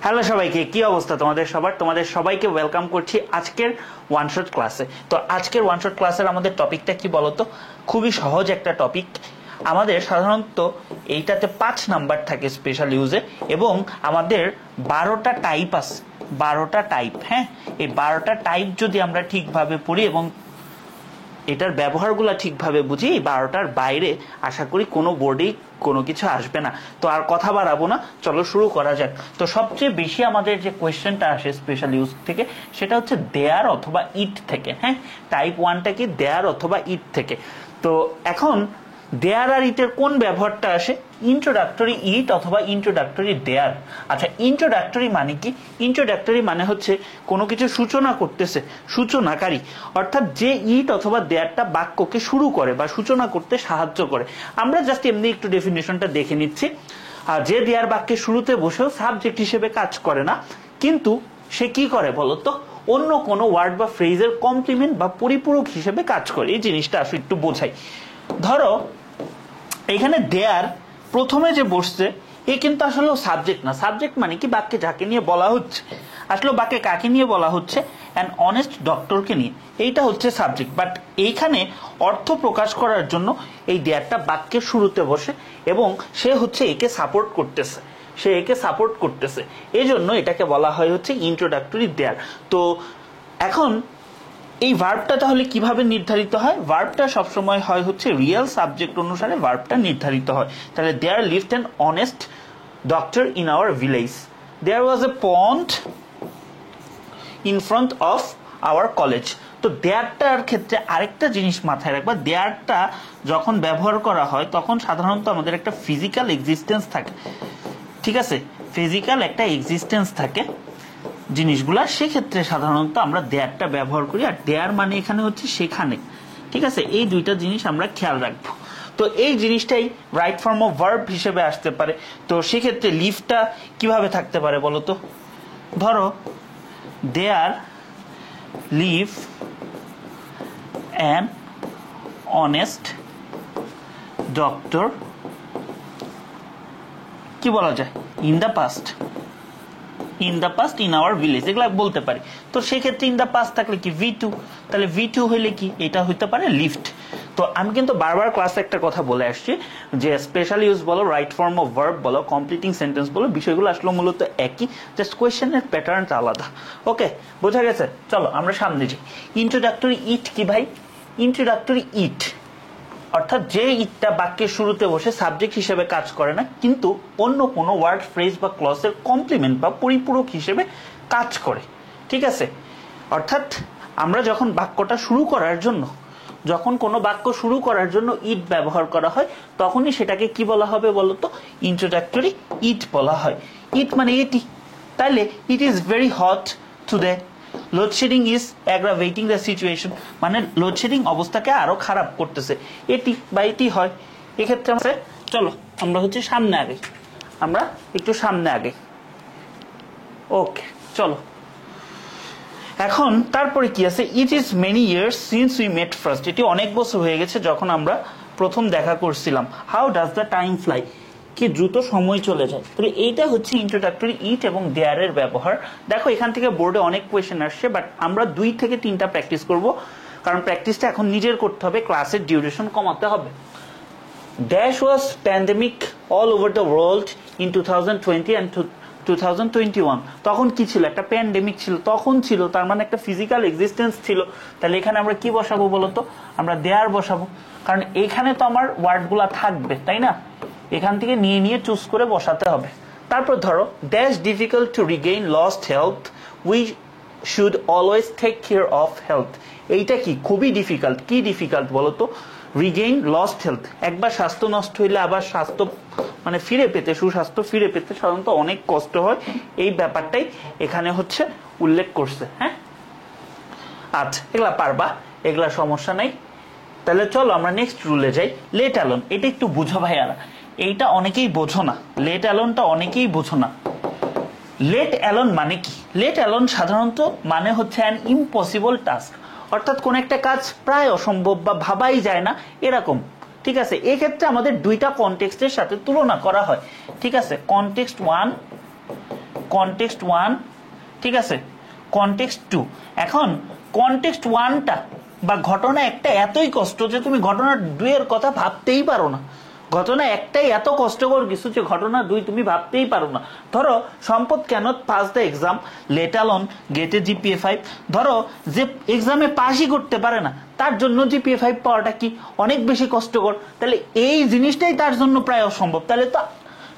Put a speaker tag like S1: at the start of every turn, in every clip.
S1: Hello সবাইকে, কি অবস্থা তোমাদের সবার? তোমাদের সবাইকে ওয়েলকাম করছি আজকের ওয়ান শট ক্লাসে। তো আজকের ওয়ান শট ক্লাসের আমাদের টপিকটা কি বলতো? খুবই সহজ একটা টপিক। আমাদের সাধারণত এইটাতে 5 নাম্বার থাকে স্পেশাল ইউজে, এবং আমাদের 12টা টাইপ আছে। 12টা টাইপ, হ্যাঁ। এই 12টা টাইপ যদি আমরা ঠিকভাবে পড়ি এবং এটার ব্যবহারগুলো ঠিকভাবে বুঝি, এই 12টার বাইরে আশা করি কোনো বোর্ডেই কোনো কিছু আসবে না। তো আর কথা বাড়াবো না, চলো শুরু করা যাক। তো সবচেয়ে বেশি আমাদের যে কোয়েশ্চেনটা আসে স্পেশাল ইউজ থেকে, সেটা হচ্ছে দেয়ার অথবা ইট থেকে। হ্যাঁ, টাইপ 1টা কি দেয়ার অথবা ইট থেকে। তো এখন দেয়ার আর ইটের কোন ব্যবহারটা আসে? ইন্ট্রোডাক্টরি ইট অথবা ইন্ট্রোডাক্টরি দেয়ার। আচ্ছা, ইন্ট্রোডাক্টরি মানে কি? ইন্ট্রোডাক্টরি মানে হচ্ছে কোনো কিছু সূচনা করতেছে, সূচনাকারী, অর্থাৎ যে ইট অথবা দেয়ারটা বাক্যকে শুরু করে বা সূচনা করতে সাহায্য করে। আমরা জাস্ট এমনি একটু ডেফিনেশনটা দেখে নিচ্ছি। যে দেয়ার বাক্যের শুরুতে বসেও সাবজেক্ট হিসেবে কাজ করে না, কিন্তু সে কি করে বলতো? অন্য কোনো ওয়ার্ড বা ফ্রেজের কমপ্লিমেন্ট বা পরিপূরক হিসেবে কাজ করে। এই জিনিসটা আসলে একটু বোঝাই। ধরো এখানে দেয়ার প্রথমে যে বসছে, এ কিন্তু আসলে সাবজেক্ট না। সাবজেক্ট মানে কি? বাক্যে যাকে নিয়ে বলা হচ্ছে। আসলে বাক্যে কাকে নিয়ে বলা হচ্ছে? অ্যান অনেস্ট ডক্টরকে নিয়ে। এইটা হচ্ছে সাবজেক্ট। বাট এইখানে অর্থ প্রকাশ করার জন্য এই দেয়ারটা বাক্যের শুরুতে বসে, এবং সে হচ্ছে একে সাপোর্ট করতেছে। এই জন্য এটাকে বলা হয় হচ্ছে ইন্ট্রোডাক্টরি দেয়ার। তো এখন এই ভার্বটা তাহলে কিভাবে নির্ধারিত হয়? ভার্বটা সবসময় হয় হচ্ছে রিয়েল সাবজেক্ট অনুসারে ভার্বটা নির্ধারিত হয়। তাহলে there lived an honest doctor in our village. There was a pond in front of our college. তো দেয়ারটার ক্ষেত্রে আরেকটা জিনিস মাথায় রাখবা, দেয়ারটা যখন ব্যবহার করা হয় তখন সাধারণত আমাদের একটা ফিজিক্যাল এক্সিস্টেন্স থাকে। ঠিক আছে, ফিজিক্যাল একটা এক্সিস্টেন্স থাকে জিনিসগুলা, সেক্ষেত্রে সাধারণত আমরা দেয়ারটা ব্যবহার করি। আর দেয়ার মানে এখানে হচ্ছে সেখানে। ঠিক আছে, এই দুইটা জিনিস আমরা খেয়াল রাখবো। তো এই জিনিসটাই রাইট ফর্ম অফ ভার্ব হিসেবে আসতে পারে। তো সেক্ষেত্রে লিভটা কিভাবে থাকতে পারে বলো তো? ধরো there live an honest doctor, কি বলা যায়, in the past in our village, এগুলা বলতে পারি। তো সেক্ষেত্রে ইন দ্য পাস্ট থাকলে কি V2, তাহলে V2 হইলে কি এটা হইতে পারে লিফট। তো আমি কিন্তু বারবার ক্লাসে একটা কথা বলে আসছি যে স্পেশাল ইউজ বলো, রাইট ফর্ম অফ ভার্ব বলো, কমপ্লিটিং সেন্টেন্স বলো, বিষয়গুলো আসলে মূলত একই, জাস্ট কোয়েশ্চেনের প্যাটার্নটা আলাদা। ওকে, বোঝা গেছে? চলো আমরা সামনে যাই। ইন্ট্রোডাক্টরি ইট কি ভাই? ইন্ট্রোডাক্টরি ইট অর্থাৎ যে ইটটা বাক্যের শুরুতে বসে সাবজেক্ট হিসেবে কাজ করে না, কিন্তু অন্য কোনো ওয়ার্ড, ফ্রেজ বা ক্লজের কমপ্লিমেন্ট বা পরিপূরক হিসেবে কাজ করে। ঠিক আছে, অর্থাৎ আমরা যখন বাক্যটা শুরু করার জন্য, যখন কোনো বাক্য শুরু করার জন্য ইট ব্যবহার করা হয়, তখনই সেটাকে কি বলা হবে বলতো? ইন্ট্রোডাক্টরি ইট বলা হয়। ইট মানে এটি। তাইলে it is very hot today, load shedding is অ্যাগ্রাভেটিং the situation, মানে লোডশেডিং অবস্থাকে আরো খারাপ করতেছে। এটি বা এটি হয়। এক্ষেত্রে আমরা চলো আমরা হচ্ছে সামনে আগে, আমরা একটু সামনে আগে। ওকে, চলো এখন তারপরে কি আছে? It is many years since we met first, এটি অনেক বছর হয়ে গেছে যখন আমরা প্রথম দেখা করছিলাম। How does the time fly, কি দ্রুত সময় চলে যায়। তাহলে এইটা হচ্ছে ইন্ট্রোডাক্টরি ইট এবং দেয়ারের ব্যবহার। দেখো এখান থেকে বোর্ডে অনেক কোয়েশ্চেন আসছে, বাট আমরা 2 থেকে 3টা প্র্যাকটিস করব, কারণ প্র্যাকটিসটা এখন নিজের করতে হবে, ক্লাসের ডিউরেশন কমাতে হবে। Dash was pandemic all over the world in 2020 and 2021। তখন কি ছিল? একটা প্যান্ডেমিক ছিল, তখন ছিল, তার মানে একটা ফিজিক্যাল এক্সিস্টেন্স ছিল। তাহলে এখানে আমরা কি বসাবো বলতো? আমরা দেয়ার বসাবো, কারণ এখানে তো আমার ওয়ার্ডগুলা থাকবে, তাই না? এখান থেকে নিয়ে নিয়ে চুজ করে বসাতে হবে। তারপর ধরো dash difficult to regain lost health, we should always take care of health. এইটা কি? খুবই ডিফিকাল্ট। কি ডিফিকাল্ট বলতো? রিগেইন লস্ট হেলথ, একবার স্বাস্থ্য নষ্ট হইলে আবার স্বাস্থ্য মানে ফিরে পেতে, সুস্বাস্থ্য ফিরে পেতে সাধারণত অনেক কষ্ট হয়। এই ব্যাপারটাই এখানে হচ্ছে উল্লেখ করছে। হ্যাঁ, আচ্ছা, এগুলা পারবা, এগুলা সমস্যা নাই। তাহলে চলো আমরা নেক্সট রুলে যাই। লেট অ্যালোন, এটা একটু বুঝো ভাইয়ারা, এইটা অনেকেই বোঝো না। লেট অ্যালোনটা অনেকেই বোঝো না। লেট অ্যালোন মানে কি? লেট অ্যালোন সাধারণত মানে হচ্ছে অ্যান ইম্পসিবল টাস্ক, অর্থাৎ কোন একটা কাজ প্রায় অসম্ভব বা ভাবাই যায় না এরকম। ঠিক আছে, এক্ষেত্রে আমাদের 2টা কনটেক্সটের সাথে তুলনা করা হয়। ঠিক আছে, কনটেক্সট 1 কনটেক্সট 1, ঠিক আছে, কনটেক্সট 2। এখন কনটেক্সট 1টা বা ঘটনা একটা এতই কষ্ট যে তুমি ঘটনা 2 এর কথা ভাবতেই পারো না। ঘটনা একটাই এত কষ্টকর কিছু যে ঘটনা 2 তুমি ভাবতেই পারো না। ধরো Sampad cannot pass the exam let alone get a GPA 5। ধরো যে এক্সামে পাসই করতে পারে না তার জন্য জিপিএ 5 পাওয়াটা কি অনেক বেশি কষ্টকর। তাহলে এই জিনিসটাই তার জন্য প্রায় অসম্ভব। তাহলে তো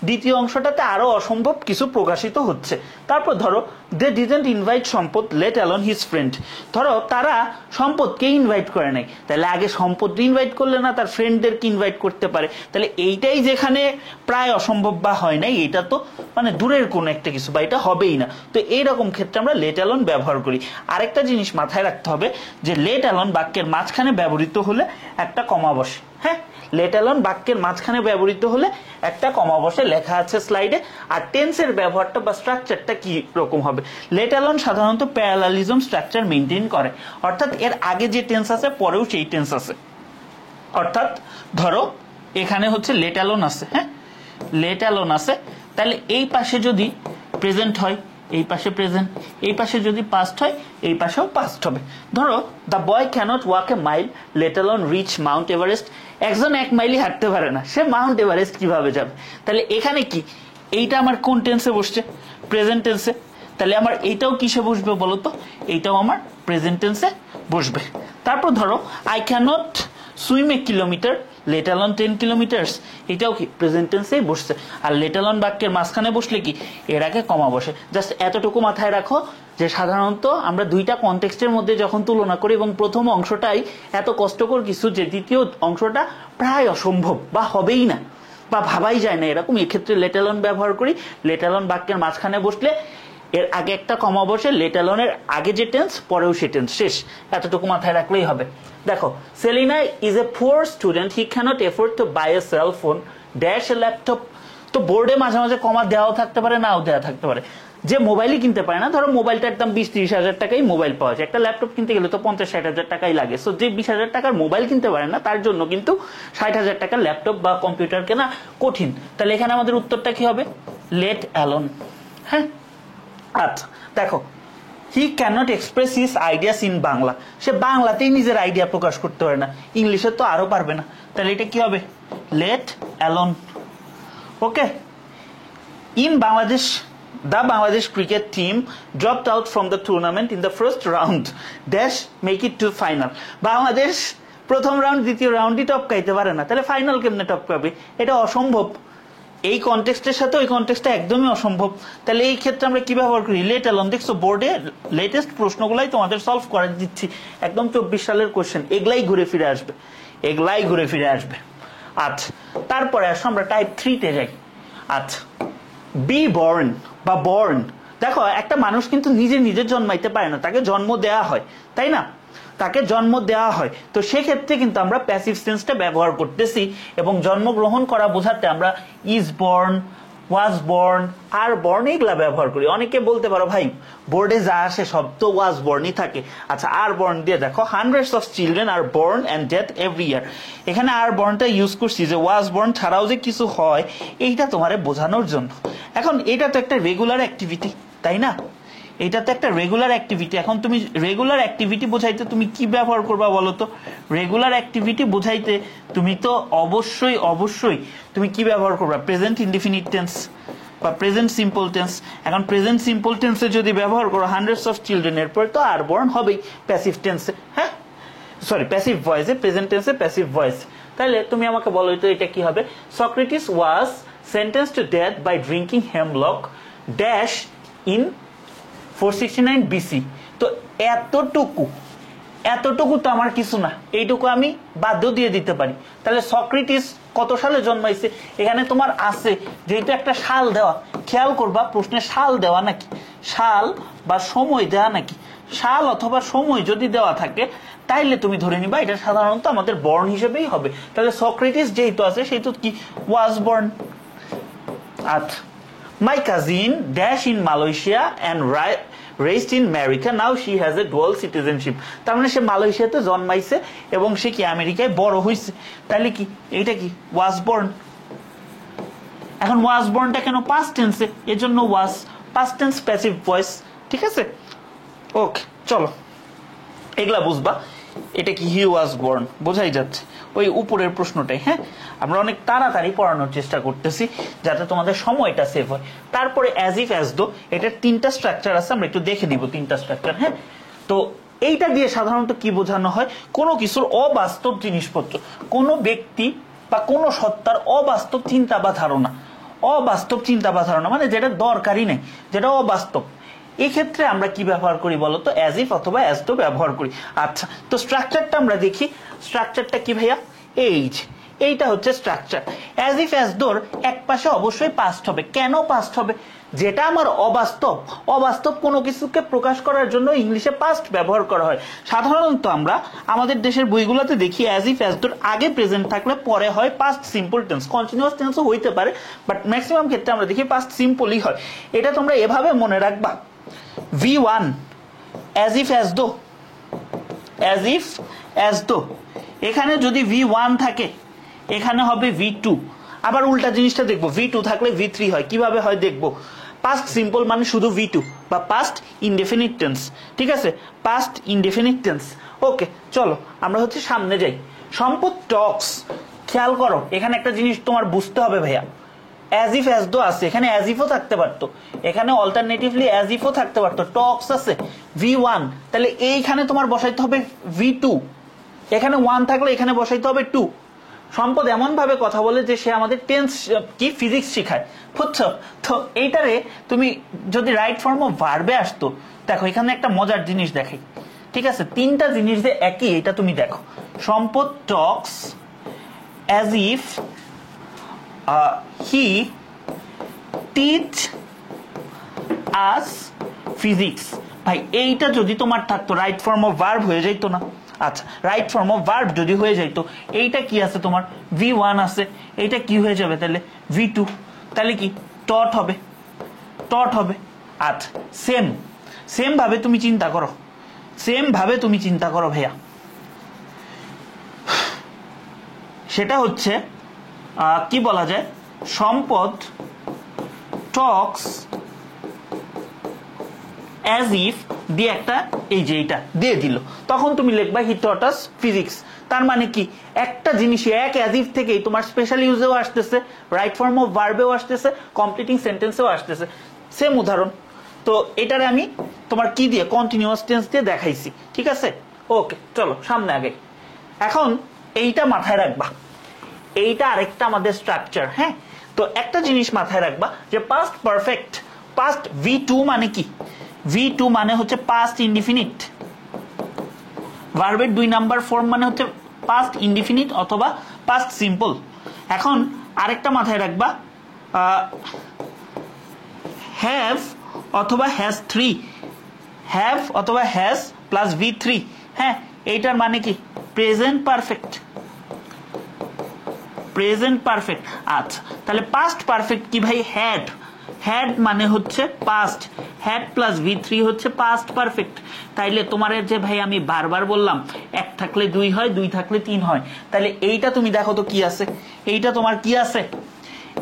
S1: দ্বিতীয় অংশটাতে আরো অসম্ভব কিছু প্রকাশিত হচ্ছে। তারপর ধরো দে ডিডন্ট ইনভাইট সম্পদ লেট অ্যালোন হিজ ফ্রেন্ড। ধরো তারা সম্পদকে ইনভাইট করে নাই, তাহলে আগে সম্পদ ইনভাইট করলে না তার ফ্রেন্ডদেরকে ইনভাইট করতে পারে। তাহলে এইটাই যেখানে প্রায় অসম্ভব বা হয় নাই, এটা তো মানে দূরের কোনো একটা কিছু বা এটা হবেই না। তো এইরকম ক্ষেত্রে আমরা লেট অ্যালোন ব্যবহার করি। আরেকটা জিনিস মাথায় রাখতে হবে যে লেট অ্যালোন বাক্যের মাঝখানে ব্যবহৃত হলে একটা কমা বসে। হ্যাঁ, লেট অ্যালোন বাক্যের মাঝখানে ব্যবহৃত হলে একটা কমা বসে, লেখা আছে স্লাইডে। আর টেন্সের ব্যবহারটা বা স্ট্রাকচারটা কি রকম হবে? লেট অ্যালোন সাধারণত প্যারালালিজম স্ট্রাকচার মেইনটেইন করে, অর্থাৎ এর আগে যে টেন্স আছে পরেও সেই টেন্স আছে। অর্থাৎ ধরো এখানে হচ্ছে লেট অ্যালোন আছে, হ্যাঁ লেট অ্যালোন আছে, তাহলে এই পাশে যদি প্রেজেন্ট হয় এই পাশে প্রেজেন্ট, এই পাশে যদি পাস্ট হয় এই পাশেও পাস্ট হবে। ধরো the boy cannot walk a mile let alone reach Mount Everest. একজন 1 মাইলই হাঁটতে পারে না, সে মাউন্ট এভারেস্ট কিভাবে যাবে? তাহলে এখানে কি এইটা আমার কোন টেন্সে বসছে? প্রেজেন্ট টেন্সে। তাহলে আমার এইটাও কিসে বসবে বলো তো? এইটাও আমার প্রেজেন্ট টেন্সে বসবে। তারপর ধরো I cannot swim a kilometre let alone 10 kilometres, এটাও কি প্রেজেন্ট টেন্সেই বসছে। আর লেট অ্যালোন বাক্যের মাঝখানে বসলে কি এর আগে কমা বসে। জাস্ট এতটুকু মাথায় রাখো যে সাধারণত আমরা দুইটা কনটেক্সটের মধ্যে যখন তুলনা করি এবং প্রথম অংশটাই এত কষ্টকর কিছু যে দ্বিতীয় অংশটা প্রায় অসম্ভব বা হবেই না বা ভাবাই যায় না, এরকম এক্ষেত্রে লেট অ্যালোন ব্যবহার করি। লেট অ্যালোন বাক্যের মাঝখানে বসলে এর আগে একটা কমা বসে, লেট অ্যালোনের আগে যে টেন্স পরেও সে টেন্স, শেষ। এতটুকু মাথায় রাখলেই হবে। দেখো Selina is a poor student, he cannot afford to buy a cell phone dash a laptop. তো বোর্ডে মাঝে মাঝে কমা দেওয়াও থাকতে পারে, নাও দেওয়া থাকতে পারে। যে মোবাইলই কিনতে পারে না, ধরো মোবাইলটা একদম 20-30 হাজার টাকাই মোবাইল পাওয়া যায়, একটা ল্যাপটপ কিনতে গেলে তো 50-60 হাজার টাকাই লাগে। সো যে 20 হাজার টাকার মোবাইল কিনতে পারে না তার জন্য কিন্তু 60 হাজার টাকার ল্যাপটপ বা কম্পিউটার কেনা কঠিন। তাহলে এখানে আমাদের উত্তরটা কি হবে? Let alone. হ্যাঁ, আচ্ছা দেখো he can't express his ideas in Bangla, সে বাংলাতেই নিজের আইডিয়া প্রকাশ করতে পারে না, ইংলিশে তো আরো পারবে না। তাহলে এটা কি হবে? Let alone. Okay, in Bangladesh the Bangladesh cricket team dropped out from the tournament in the first round dash make it to final। Bangladesh প্রথম রাউন্ড দ্বিতীয় রাউন্ডই টপকাইতে পারে না, তাহলে ফাইনাল কেমনে টপকাবে? এটা অসম্ভব। এই কনটেক্সটের সাথে ওই কনটেক্সটটা একদমই অসম্ভব। তাহলে এই ক্ষেত্রে আমরা কি ব্যবহার করি? Let alone. দেখছো বোর্ডে লেটেস্ট প্রশ্নগুলাই তোমাদের সলভ করে দিচ্ছি, একদম 24 সালের কোশ্চেন, এগুলাই ঘুরে ফিরে আসবে, এগুলাই ঘুরে ফিরে আসবে। আচ্ছা তারপরে আসো আমরা টাইপ 3-তে যাই। আচ্ছা বি বর্ন বা বর্ন, দেখো একটা মানুষ কিন্তু নিজে নিজে জন্মাইতে পারে না, তাকে জন্ম দেয়া হয়, তাই না? তাকে জন্ম দেওয়া হয়। তো সেক্ষেত্রে কিন্তু আমরা প্যাসিভ টেন্সটা ব্যবহার করতেছি এবং জন্মগ্রহণ করা বোঝাতে আমরা is born, was born, are born এগুলা ব্যবহার করি। অনেকে বলতে পারো ভাই বোর্ডে যা আসে সব তো ওয়াজ বর্নই থাকে। আচ্ছা আর বর্ন দিয়ে দেখো hundreds of children are born and death every year. এখানে আর বর্নটা ইউজ করছি যে ওয়াজ বর্ন ছাড়াও যে কিছু হয় এইটা তোমারে বোঝানোর জন্য। এখন এটা তো একটা রেগুলার অ্যাক্টিভিটি, তাই না? এটা তো একটা রেগুলার অ্যাক্টিভিটি। এখন তুমি রেগুলার অ্যাক্টিভিটি বোঝাইতে তুমি কি ব্যবহার করবা বলো তো? রেগুলার অ্যাক্টিভিটি বোঝাইতে তুমি তো অবশ্যই অবশ্যই তুমি কি ব্যবহার করবা? প্রেজেন্ট ইনডিফিনিট টেন্স বা প্রেজেন্ট সিম্পল টেন্স। এখন প্রেজেন্ট সিম্পল টেন্সে যদি ব্যবহার করো হান্ড্রেডস অফ চিলড্রেন, এরপর তো আর বর্ন হবেই প্যাসিভ টেন্সে, হ্যাঁ সরি প্যাসিভ ভয়েসে, প্রেজেন্ট টেন্সে প্যাসিভ ভয়েস। তাহলে তুমি আমাকে বলো তো এটা কি হবে? Socrates was sentenced to death by drinking hemlock dash in 469 BC। তো এতটুকু তো আমার কিছু না, এইটুকু আমি বাধ্য দিয়ে দিতে পারি। তাহলে সক্রেটিস কত সালে জন্মাইছে এখানে তোমার আছে, যেহেতু একটা সাল দেওয়া, খেয়াল করবা প্রশ্নে সাল দেওয়া নাকি সাল বা সময় দেওয়া নাকি, সাল অথবা সময় যদি দেওয়া থাকে তাইলে তুমি ধরে নিবা এটা সাধারণত আমাদের বর্ন হিসেবেই হবে। তাহলে সক্রেটিস যেহেতু আছে সেহেতু কি ওয়াজ বর্ন। আচ্ছা my cousin dash in Malaysia and raised in America, now she has a dual citizenship। তার মানে সে মালয়েশিয়াতে জন্মাইছে এবং সে কি আমেরিকায় বড় হইছে, তাহলে কি এইটা কি ওয়াজ বর্ন। এখন ওয়াজ বর্নটা কেন পাস্ট টেন্সে? এজন্য ওয়াজ পাস্ট টেন্স প্যাসিভ ভয়েস, ঠিক আছে? ওকে, চলো এগুলা বুঝবা। এটা কি হি ওয়াজ বর্ন, বোঝাই যাচ্ছে ওই উপরের প্রশ্নটাই। হ্যাঁ, আমরা অনেক তাড়াতাড়ি পড়ানোর চেষ্টা করতেছি যাতে তোমাদের সময়টা সেভ হয়। তারপরে অ্যাজ ইফ অ্যাজ দো, এটার 3টা স্ট্রাকচার আছে, আমরা একটু দেখে দিব 3টা স্ট্রাকচার। হ্যাঁ, তো এইটা দিয়ে সাধারণত কি বোঝানো হয়, কোনো কিছুর অবাস্তব জিনিসপত্র, কোনো ব্যক্তি বা কোনো সত্তার অবাস্তব চিন্তা বা ধারণা, অবাস্তব চিন্তা বা ধারণা মানে যেটা দরকারই নেই, যেটা অবাস্তব, এই ক্ষেত্রে আমরা কি ব্যবহার করি বলতো, অ্যাজ ইফ অথবা অ্যাজ দো ব্যবহার করি। আচ্ছা, তো স্ট্রাকচারটা আমরা দেখি। স্ট্রাকচারটা কি ভাইয়া, এইটা হচ্ছে স্ট্রাকচার। অ্যাজ ইফ অ্যাজ দোর এক পাশে অবশ্যই পাস্ট হবে। কেন পাস্ট হবে? যেটা আমার অবাস্তব কোনো কিছুকে প্রকাশ করার জন্য ইংলিশে পাস্ট ব্যবহার করা হয়। সাধারণত আমরা আমাদের দেশের বইগুলোতে দেখি অ্যাজ ইফ অ্যাজ দোর আগে প্রেজেন্ট থাকলে পরে হয় পাস্ট সিম্পল টেন্স, কন্টিনিউয়াস টেন্সও হইতে পারে, বাট ম্যাক্সিমাম ক্ষেত্রে আমরা দেখি পাস্ট সিম্পলই হয়। এটা তোমরা এভাবে মনে রাখবা, V1 as if as though, as if as though, এখানে যদি V1 থাকে এখানে হবে V2। আবার উল্টা জিনিসটা দেখবো, V2 থাকলে V3 হয়। কিভাবে হয় দেখবো, পাস্ট সিম্পল মানে শুধু V2 বা পাস্ট ইনডেফিনিট টেন্স, ঠিক আছে? Past indefinite tense. ওকে, চলো আমরা হচ্ছে সামনে যাই। সম্পদ টক্স, খেয়াল করো এখানে একটা জিনিস তোমার বুঝতে হবে ভাইয়া, অ্যাজ ইফ অ্যাজ দো আছে, এখানে অ্যাজ ইফও থাকতে পারতো, এখানে অল্টারনেটিভলি অ্যাজ ইফও থাকতে পারতো, টক্স আছে V1, তাহলে এইখানে তোমার বসাইতে হবে V2, এখানে 1 থাকলে এখানে বসাইতে হবে 2। সম্পদ এমন ভাবে কথা বলে যে সে আমাদের টেন্স কি ফিজিক্স শেখায়, বুঝছো? তো এইটারে তুমি যদি রাইট ফর্ম অফ ভার্বে আসতো, দেখো এখানে একটা মজার জিনিস দেখাই, ঠিক আছে? 3টা জিনিস যে একই এটা তুমি দেখো। সম্পদ talks as if he teach us physics. ভাই এইটা যদি তোমার থাকতো রাইট ফর্ম অফ ভার্ব হয়ে যাইতো না? আচ্ছা, রাইট ফর্ম অফ ভার্ব যদি হয়ে যাইতো, এইটা কি আছে তোমার V1 আছে, এইটা কি হয়ে যাবে তাহলে V2, তাহলে কি টট হবে, টট হবে। আচ্ছা, সেম ভাবে তুমি চিন্তা করো, সেম ভাবে তুমি চিন্তা করো ভাইয়া, সেটা হচ্ছে কি বলা যায়, সম্পদ টক্স অ্যাজ ইফ দিয়ে একটা এই যে এইটা দিয়ে দিল, তখন তুমি লিখবা হি টট আস ফিজিক্স। তার মানে কি, একটা জিনিসই এক অ্যাজ ইফ থেকেই তোমার স্পেশাল ইউজেও আসতেছে, রাইট ফর্ম অফ ভার্বেও আসতেছে, কমপ্লিটিং সেন্টেন্সেও আসতেছে। সেম উদাহরণ। তো এটারে আমি তোমার কি দিয়ে, কন্টিনিউয়াস টেন্স দিয়ে দেখাইছি, ঠিক আছে? ওকে, চলো সামনে আগে। এখন এইটা মাথায় রাখবা, এইটা আরেকটা আমাদের স্ট্রাকচার। হ্যাঁ, তো একটা জিনিস মাথায় রাখবা যে পাস্ট পারফেক্ট, পাস্ট V2 মানে কি, V2 মানে হচ্ছে পাস্ট ইনডিফিনিট, ভার্বের 2 নাম্বার ফর্ম মানে হচ্ছে পাস্ট ইনডিফিনিট অথবা পাস্ট সিম্পল। এখন আরেকটা মাথায় রাখবা, হ্যাভ অথবা হ্যাজ 3, হ্যাভ অথবা হ্যাজ প্লাস V3। হ্যাঁ, এইটার মানে কি প্রেজেন্ট পারফেক্ট, প্রেজেন্ট পারফেক্ট। আচ্ছা, তাহলে পাস্ট পারফেক্ট কি ভাই, হ্যাড, হ্যাড মানে হচ্ছে পাস্ট, হ্যাড প্লাস V3 হচ্ছে পাস্ট পারফেক্ট। তাইলে তোমার যে ভাই আমি বারবার বললাম 1 থাকলে 2 হয়, 2 থাকলে 3 হয়, তাহলে এইটা তুমি দেখো তো কি আছে, এইটা তোমার কি আছে,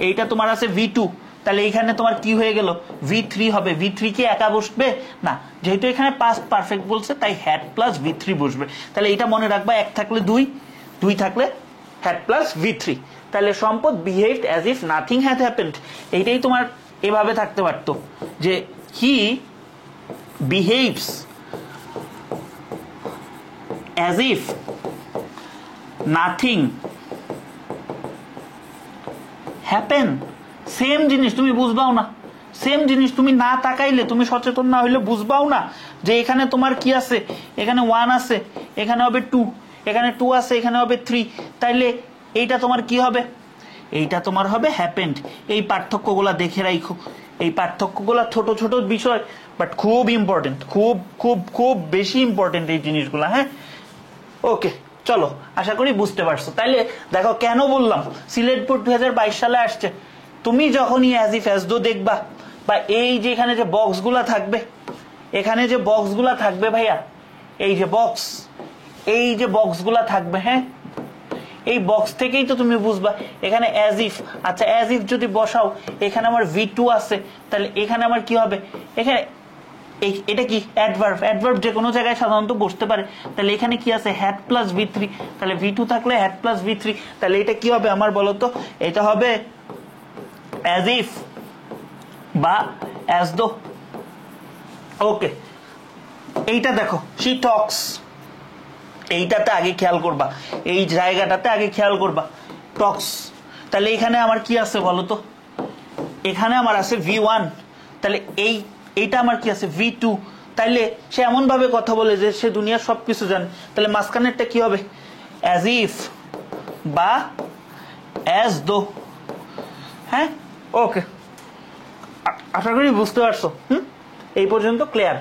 S1: এইটা তোমার আছে V2, তাহলে এইখানে তোমার কি হয়ে গেল V3 হবে। V3 কি একা বসবে না, যেহেতু এখানে পাস্ট পারফেক্ট বলছে তাই হ্যাড প্লাস V3 বসবে। তাহলে এটা মনে রাখবা, 1 থাকলে 2, 2 থাকলে হ্যাড প্লাস V3। তাহলে সম্পদ behaved as if nothing had happened, এইটাই তোমার এভাবে থাকতে পারতো যে হি behaves as if nothing happen. Same জিনিস তুমি বুঝবাও না, সেম জিনিস তুমি না তাকাইলে, তুমি সচেতন না হইলে বুঝবাও না যে এখানে তোমার কি আছে, এখানে 1 আছে, এখানে হবে 2, এখানে 2 আছে, এখানে হবে 3, তাইলে এইটা তোমার কি হবে, এইটা তোমার হবে হ্যাপেন্ড। এই পার্থক্যগুলা দেখে রাখো, এই পার্থক্যগুলা ছোট ছোট বিষয় বাট খুব ইম্পর্টেন্ট, খুব খুব খুব বেশি ইম্পর্টেন্ট এই জিনিসগুলা। হ্যাঁ, ওকে, চলো আশা করি বুঝতে পারছো। তাইলে দেখো কেন বললাম সিলেট বোর্ড 2022 সালে আসছে, তুমি যখনই অ্যাজ ইফ অ্যাজ দো দেখবা বা এই যে এখানে যে বক্সগুলা থাকবে, এখানে যে বক্সগুলা থাকবে ভাইয়া, এই যে বক্স, এই যে বক্সগুলা থাকবে, হ্যাঁ এই বক্স থেকেই তো তুমি বুঝবা এখানে অ্যাজ ইফ। আচ্ছা অ্যাজ ইফ যদি বসাও, এখানে আমার V2 আছে, তাহলে এখানে আমার কি হবে, এখানে এটা কি অ্যাডভার্ব। অ্যাডভার্ব যে কোনো জায়গায় সাধারণত বসতে পারে, তাহলে এখানে কি আছে হ্যাড প্লাস V3, তাহলে V2 থাকলে হ্যাড প্লাস V3, তাহলে এটা কি হবে আমার বলো তো, এটা হবে অ্যাজ ইফ বা অ্যাজ দো। ওকে, এইটা দেখো শি টক্স, এইটাতে আগে খেয়াল করবা, এই জায়গাটাতে আগে খেয়াল করবা, টক্স। তাহলে এখানে আমার কি আছে বলো তো, এখানে আমার আছে V1, তাহলে এইটা আমার কি আছে V2। তাইলে সে এমন ভাবে কথা বলে যে সে দুনিয়ার সবকিছু জানে, তাহলে মাঝখানেরটা কি হবে অ্যাজ ইফ বা অ্যাজ দো। হ্যাঁ ওকে, আশা করি বুঝতে পারছো। এই পর্যন্ত ক্লিয়ার।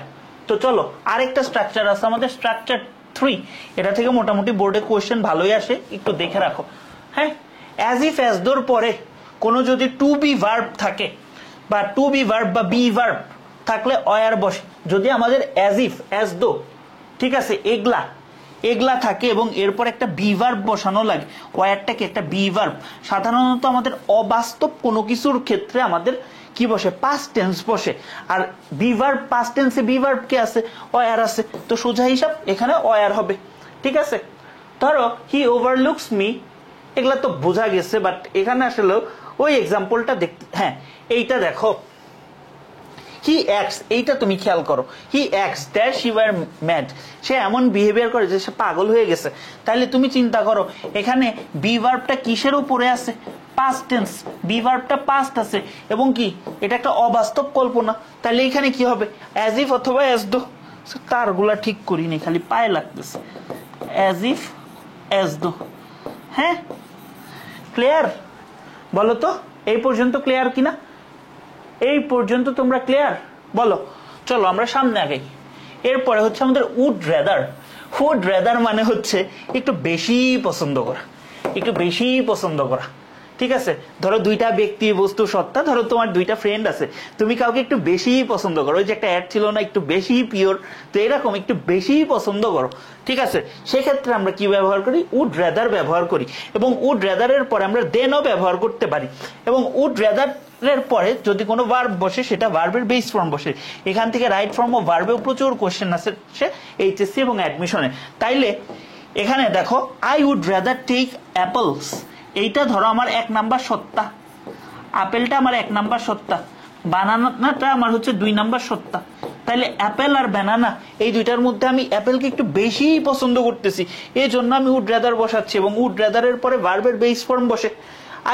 S1: তো চলো আরেকটা স্ট্রাকচার আছে আমাদের, স্ট্রাকচার 3, এটা থেকে মোটামুটি বোর্ডে কোয়েশ্চেন ভালোই আসে, একটু দেখে রাখো। হ্যাঁ, অ্যাজ ইফ অ্যাজ দোর পরে কোনো যদি টু বি ভার্ব থাকে বা টু বি ভার্ব বা বি ভার্ব থাকলে অয়ার বসে। যদি আমাদের অ্যাজ ইফ অ্যাজ দো, ঠিক আছে, এগলা থাকে এবং এরপর একটা বি ভার্ব বসানো লাগে, ওয়ারটাকে একটা বি ভার্ব। সাধারণত আমাদের অবাস্তব কোনো কিছুর ক্ষেত্রে আমাদের কি বসে, পাস্ট টেন্স বসে। আর বি ভার্ব, পাস্ট টেন্সে বি ভার্ব কে আছে, ওয়ার আছে, তো সোজা হিসাব এখানে ওয়ার হবে। ঠিক আছে, ধরো হি ওভারলুকস মি, এগুলা তো বোঝা গেছে, বাট এখানে আসলে ওই এক্সাম্পলটা দেখতে, হ্যাঁ এইটা দেখো, হি অ্যাক্টস, এইটা তুমি খেয়াল করো, he acts that she were mad, সে এমন বিহেভিয়ার করে যে সে পাগল হয়ে গেছে। তাহলে তুমি চিন্তা করো এখানে বি ভার্বটা কিসের উপরে আছে, পাস্ট টেন্স, বি ভার্বটা পাস্ট আছে এবং কি এটা একটা অবাস্তব কল্পনা। তাহলে এখানে কি হবে অ্যাজ ইফ অথবা অ্যাজ দো। তারগুলা ঠিক করিনি, খালি পায়ে লাগতেছে, অ্যাজ ইফ অ্যাজ দো। হ্যাঁ ক্লিয়ার, বলো তো এই পর্যন্ত ক্লিয়ার কিনা? এই পর্যন্ত তোমরা ক্লিয়ার বলো? চলো আমরা সামনে আগাই। এরপরে হচ্ছে আমাদের উড রেদার। উড রেদার মানে হচ্ছে একটু বেশি পছন্দ করা, একটু বেশি পছন্দ করা। ঠিক আছে, ধরো দুইটা ব্যক্তি বস্তু সত্তা, ধরো তোমার দুইটা ফ্রেন্ড আছে, তুমি কাউকে একটু বেশি পছন্দ করো, ওই যে একটা অ্যাড ছিল না একটু বেশি পিওর, তো এরকম একটু বেশি পছন্দ করো। ঠিক আছে, সেক্ষেত্রে আমরা কি ব্যবহার করি, উড রেদার ব্যবহার করি। এবং উড রেদারের পরে আমরা দেনও ব্যবহার করতে পারি। এবং উড রেদার এর পরে যদি কোনো ভার্ব বসে সেটা ভার্বের বেস ফর্ম বসে। এখান থেকে রাইট ফর্ম অফ ভার্বেও প্রচুর কোশ্চেন আছে এইচএসসি এবং অ্যাডমিশনে। তাইলে এখানে দেখো I would rather take apples, এইটা ধরো আমার 1 নাম্বার সত্তা, আপেলটা আমার 1 নাম্বার সত্তা, বানানাটা আমার হচ্ছে 2 নাম্বার সত্তা। তাহলে অ্যাপেল আর বানানা এই দুইটার মধ্যে আমি অ্যাপেলকে একটু বেশি পছন্দ করতেছি, এই জন্য আমি উড রেদার বসাচ্ছি এবং উড রেদারের পরে ভার্বের বেস ফর্ম বসে।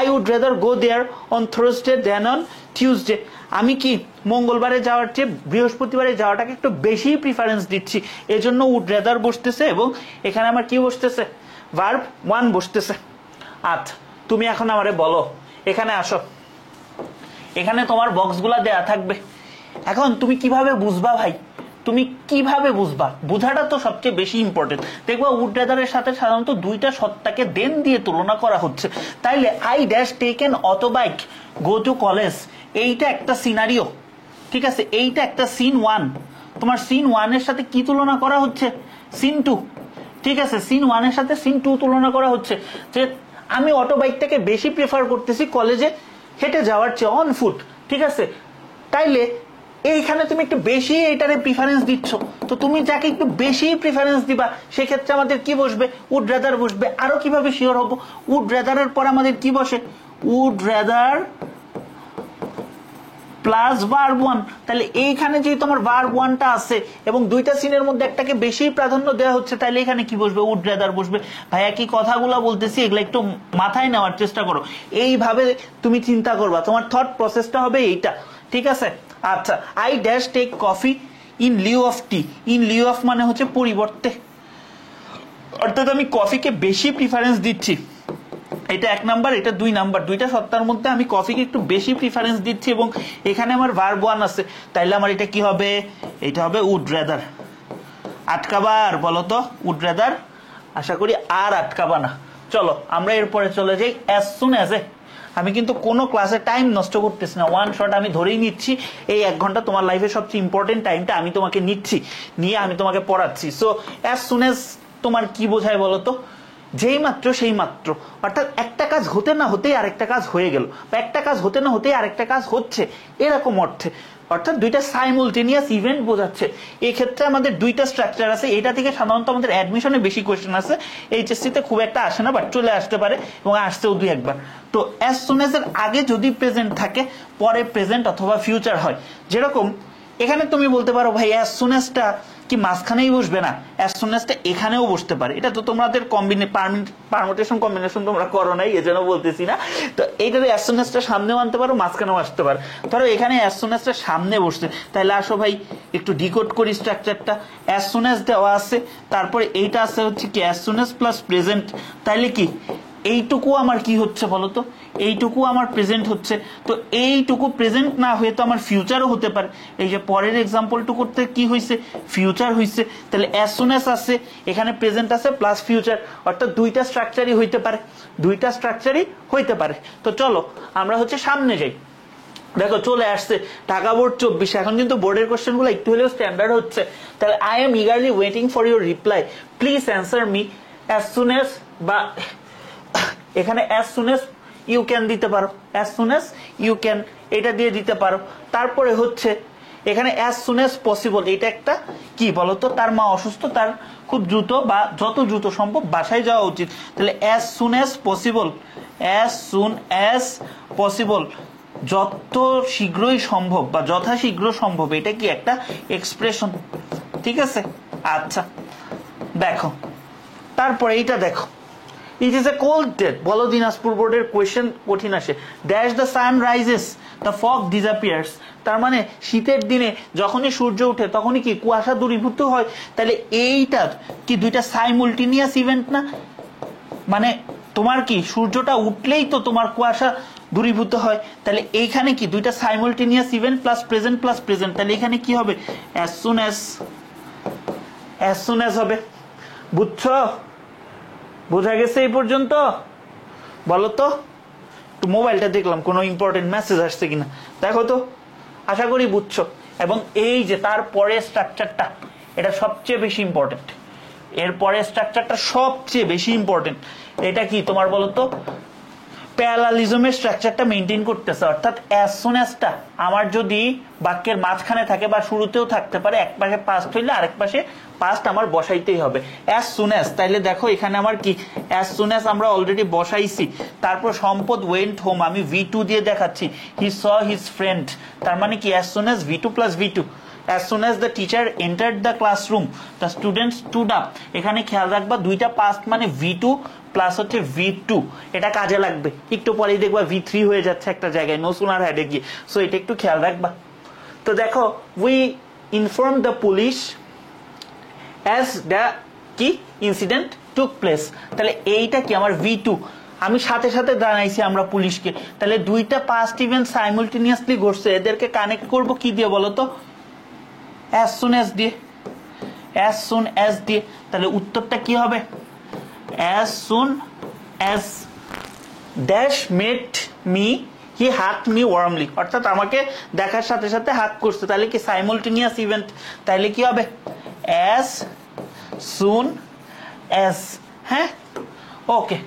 S1: I would rather go there on Thursday than on Tuesday. আমি কি মঙ্গলবারে যাওয়ার চেয়ে বৃহস্পতিবারে যাওয়াটাকে একটু বেশি প্রিফারেন্স দিচ্ছি, এজন্য উড রেদার বসতেছে এবং এখানে আমার কি বসতেছে, ভার্ব 1 বসতেছে। আচ্ছা তুমি এখন আমারে বলো, এখানে আসো, এখানে তোমার বক্সগুলা দেয়া থাকবে। এখন তুমি কিভাবে বুঝবা ভাই, তুমি কিভাবে বুঝবা, বোঝাটা তো সবচেয়ে বেশি ইম্পর্টেন্ট। দেখবা উড রেদারের সাথে সাধারণত দুইটা সত্তাকে দেন দিয়ে তুলনা করা হচ্ছে। তাইলে I dash take an auto bike go to college, এইটা একটা সিনারিও। ঠিক আছে, এইটা একটা সিন 1, তোমার সিন 1 এর সাথে কি তুলনা করা হচ্ছে, সিন 2। ঠিক আছে, সিন 1 এর সাথে সিন 2 তুলনা করা হচ্ছে যে আমি অটো বাইকটাকে বেশি প্রেফার করতেছি কলেজে হেঁটে যাওয়ার চেয়ে অন ফুট। ঠিক আছে, তাইলে এইখানে তুমি একটু বেশি এইটারে প্রিফারেন্স দিচ্ছ, তো তুমি যাকে একটু বেশি প্রিফারেন্স দিবা সেক্ষেত্রে আমাদের কি বসবে, উড রেদার বসবে। আরো কিভাবে শিওর হবো, উড রেদারের পর আমাদের কি বসে, উড রেদার প্লাস ভার্ব 1। তাহলে এইখানে যেহেতু আমার ভার্ব 1টা আছে এবং দুইটা সিনের মধ্যে একটাকে বেশি প্রাধান্য দেওয়া হচ্ছে, তাহলে এখানে কি বসবে, উড রেদার বসবে। ভাইয়া কি কথাগুলো বলতেছি এগুলো একটু মাথায় নেওয়ার চেষ্টা করো, এইভাবে তুমি চিন্তা করবা, তোমার থট প্রসেসটা হবে এইটা। ঠিক আছে, আচ্ছা I dash take coffee in lieu of tea, in lieu of মানে হচ্ছে পরিবর্তে, অর্থাৎ আমি কফিকে বেশি প্রিফারেন্স দিচ্ছি। এটা 1 নাম্বার, এটা 2 নাম্বার, দুইটা সত্তার মধ্যে আমি কফিকে একটু বেশি প্রিফারেন্স দিচ্ছি এবং এখানে আমার ভার্ব 1 আছে, তাইলে আমার এটা কি হবে, এটা হবে উড রেদার। আটকাবার বলো তো উড রেদার, আশা করি আর আটকাবা না। চলো আমরা এরপরে চলে যাই অ্যাজ সুন অ্যাজ এ। আমি কিন্তু কোনো ক্লাসে টাইম নষ্ট করতেছি না, 1 শট আমি ধরেই নিচ্ছি। এই 1 ঘন্টা তোমার লাইফে সবচেয়ে ইম্পর্টেন্ট টাইমটা আমি তোমাকে নিচ্ছি, নিয়ে আমি তোমাকে পড়াচ্ছি। সো অ্যাজ সুন অ্যাজ তোমার কি বোঝায় বলো তো, যেই মাত্র সেই মাত্র, অর্থাৎ একটা কাজ হতে না হতেই আরেকটা কাজ হয়ে গেল, বা একটা কাজ হতে না হতেই আরেকটা কাজ হচ্ছে, এরকম অর্থে, অর্থাৎ দুইটা সাইমultaneous ইভেন্ট বোঝাচ্ছে। এই ক্ষেত্রে আমাদের দুইটা স্ট্রাকচার আছে, এটা থেকে সাধারণত আমাদের অ্যাডমিশনে বেশি কোয়েশ্চেন আছে, এইচএসসি তে খুব একটা আসে না, বাট চলে আসতে পারে এবং আসছেও দুই একবার। তো অ্যাজ সুন এর আগে যদি প্রেজেন্ট থাকে, পরে প্রেজেন্ট অথবা ফিউচার হয়। যেরকম এখানে তুমি বলতে পারো ভাই অ্যাজ সুন টা কি মাঝখানেই বসবে না, অ্যাজ সুন টা এখানেও বসতে পারে, এটা তো তোমাদের পারমুটেশন কম্বিনেশন তোমরা করো নাই, এজন্য বলতেছি না। তো এইটা অ্যাজ সুন টা সামনেও আনতে পারো, মাঝখানেও আসতে পারে। ধরো এখানে অ্যাজ সুন টা সামনে বসছে, তাহলে আসো ভাই একটু ডিকোড করি স্ট্রাকচারটা। অ্যাজ সুন দেওয়া আছে, তারপরে এইটা আছে হচ্ছে কি অ্যাজ সুন প্লাস প্রেজেন্ট, তাইলে কি এইটুকু আমার কি হচ্ছে বলতো, এইটুকু আমার প্রেজেন্ট হচ্ছে। তো এইটুকু প্রেজেন্ট না হয়ে তো আমার ফিউচারও হতে পারে। এই যে পরের এক্সাম্পলটু করতে কি হয়েছে, ফিউচার হয়েছে, তাহলে অ্যাজ সুন অ্যাজ আছে, এখানে প্রেজেন্ট আছে প্লাস ফিউচার, অর্থাৎ দুইটা স্ট্রাকচারই হইতে পারে, দুইটা স্ট্রাকচারই হইতে পারে। তো চলো আমরা হচ্ছে সামনে যাই। দেখো চলে আসছে ঢাকা বোর্ড 24, এখন কিন্তু বোর্ডের কোশ্চেন গুলো একটু হলেও স্ট্যান্ডার্ড হচ্ছে। তাহলে I am eagerly waiting for your reply, please answer me as soon as, বা এখানে as soon as you can দিতে পারো, as soon as you can এটা দিয়ে দিতে পারো। তারপরে হচ্ছে এখানে অ্যাজ সুন অ্যাজ পসিবল, এটা একটা কি বলতো, তার মা অসুস্থ, তার খুব দ্রুত বা যত দ্রুত সম্ভব বাসায় যাওয়া উচিত, তাহলে as soon as possible, as soon as possible, যত শীঘ্রই সম্ভব বা যথাশীঘ্র সম্ভব, এটা কি একটা এক্সপ্রেশন, ঠিক আছে। আচ্ছা দেখো তারপরে এইটা দেখো, it is a cold day, বলো দিনাজপুর বোর্ডের কোয়েশ্চেন কঠিন আসে। Dash the sun rises the fog disappears, তার মানে শীতের দিনে যখনই সূর্য ওঠে তখনই কি কুয়াশা দূরীভূত হয়। তাহলে এইটা কি দুইটা সাইমultaneous ইভেন্ট না, মানে তোমার কি সূর্যটা উঠলেই তো তোমার কুয়াশা দূরীভূত হয়, তাহলে এইখানে কি দুইটা সাইমultaneous ইভেন্ট প্লাস প্রেজেন্ট, তাহলে এখানে কি হবে অ্যাজ সুন অ্যাজ হবে। বুঝছো, বোঝা গেছে এই পর্যন্ত? বলো তো, একটু মোবাইলটা দেখলাম কোনো ইম্পর্টেন্ট মেসেজ আসছে কিনা, দেখো তো, আশা করি বুঝছো। এবং এই যে তারপরে স্ট্রাকচারটা, এটা সবচেয়ে বেশি ইম্পর্টেন্ট, এরপরে স্ট্রাকচারটা সবচেয়ে বেশি ইম্পর্টেন্ট। এটা কি তোমার বলো তো, প্যারালালিজমের স্ট্রাকচারটা মেইনটেইন করতেছে, অর্থাৎ অ্যাজ সুন অ্যাজটা আমার যদি বাক্যের মাঝখানে থাকে বা শুরুতেও থাকতে পারে, এক পাশে পাস্ট হইলে আরেক পাশে পাস্ট আমার বসাইতেই হবে অ্যাজ সুন অ্যাজ। তাইলে দেখো এখানে আমার কি অ্যাজ সুন অ্যাজ আমরা অলরেডি বসাইছি, তারপর সম্পদ ওয়েন্ট হোম আমি V2 দিয়ে দেখাচ্ছি, হি স হিজ ফ্রেন্ড, তার মানে কি as soon as V2 plus V2। As soon as the teacher entered the classroom, the students stood up, এখানে খেয়াল রাখবা দুইটা পাস্ট মানে V2 প্লাস হচ্ছে V2, এটা কাজে লাগবে, একটু পরেই দেখবা V3 হয়ে যাচ্ছে একটা জায়গায় নো সুনার হ্যাডে গিয়ে, সো এটা একটু খেয়াল রাখবা। তো দেখো we inform the police as the কি ইনসিডেন্ট টুক প্লেস, তাহলে এইটা কি আমার V2, আমি সাথে সাথে জানাইছি আমরা পুলিশকে, তাহলে দুইটা পাস্ট ইভেন্ট সাইমultaneously ঘটছে, এদেরকে কানেক্ট করব কি দিয়ে বলো তো, as soon as দিয়ে, as soon as দিয়ে, তাহলে উত্তরটা কি হবে as soon as dash met me he hugged me warmly, অর্থাৎ আমাকে দেখার সাথে সাথে হাগ করছে, তাহলে কি সাইমultaneous ইভেন্ট, তাহলে কি হবে as soon as। হ্যাঁ ওকে,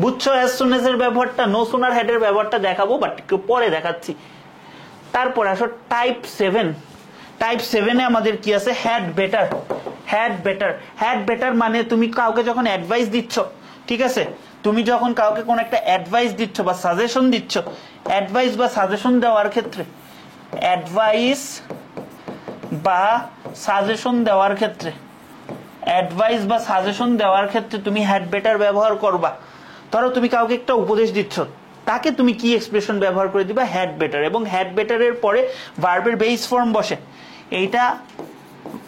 S1: বুঝছো as soon as এর ব্যবহারটা, নো সুনার হেডের ব্যবহারটা দেখাবো বাট একটু পরে দেখাচ্ছি। তারপর আসো টাইপ 7, টাইপ 7-এ আমাদের কি আছে হ্যাড বেটার, হ্যাড বেটার মানে তুমি কাউকে যখন অ্যাডভাইস দিচ্ছ, ঠিক আছে, তুমি যখন কাউকে কোন একটা অ্যাডভাইস দিচ্ছ বা সাজেশন দিচ্ছ, অ্যাডভাইস বা সাজেশন দেওয়ার ক্ষেত্রে, অ্যাডভাইস বা সাজেশন দেওয়ার ক্ষেত্রে, অ্যাডভাইস বা সাজেশন দেওয়ার ক্ষেত্রে তুমি হ্যাড বেটার ব্যবহার করবা। ধরো তুমি কাউকে একটা উপদেশ দিচ্ছ, তাকে তুমি কি এক্সপ্রেশন ব্যবহার করে দিবা হ্যাড বেটার, এবং হ্যাড বেটারের পরে ভার্বের বেস ফর্ম বসে, এইটা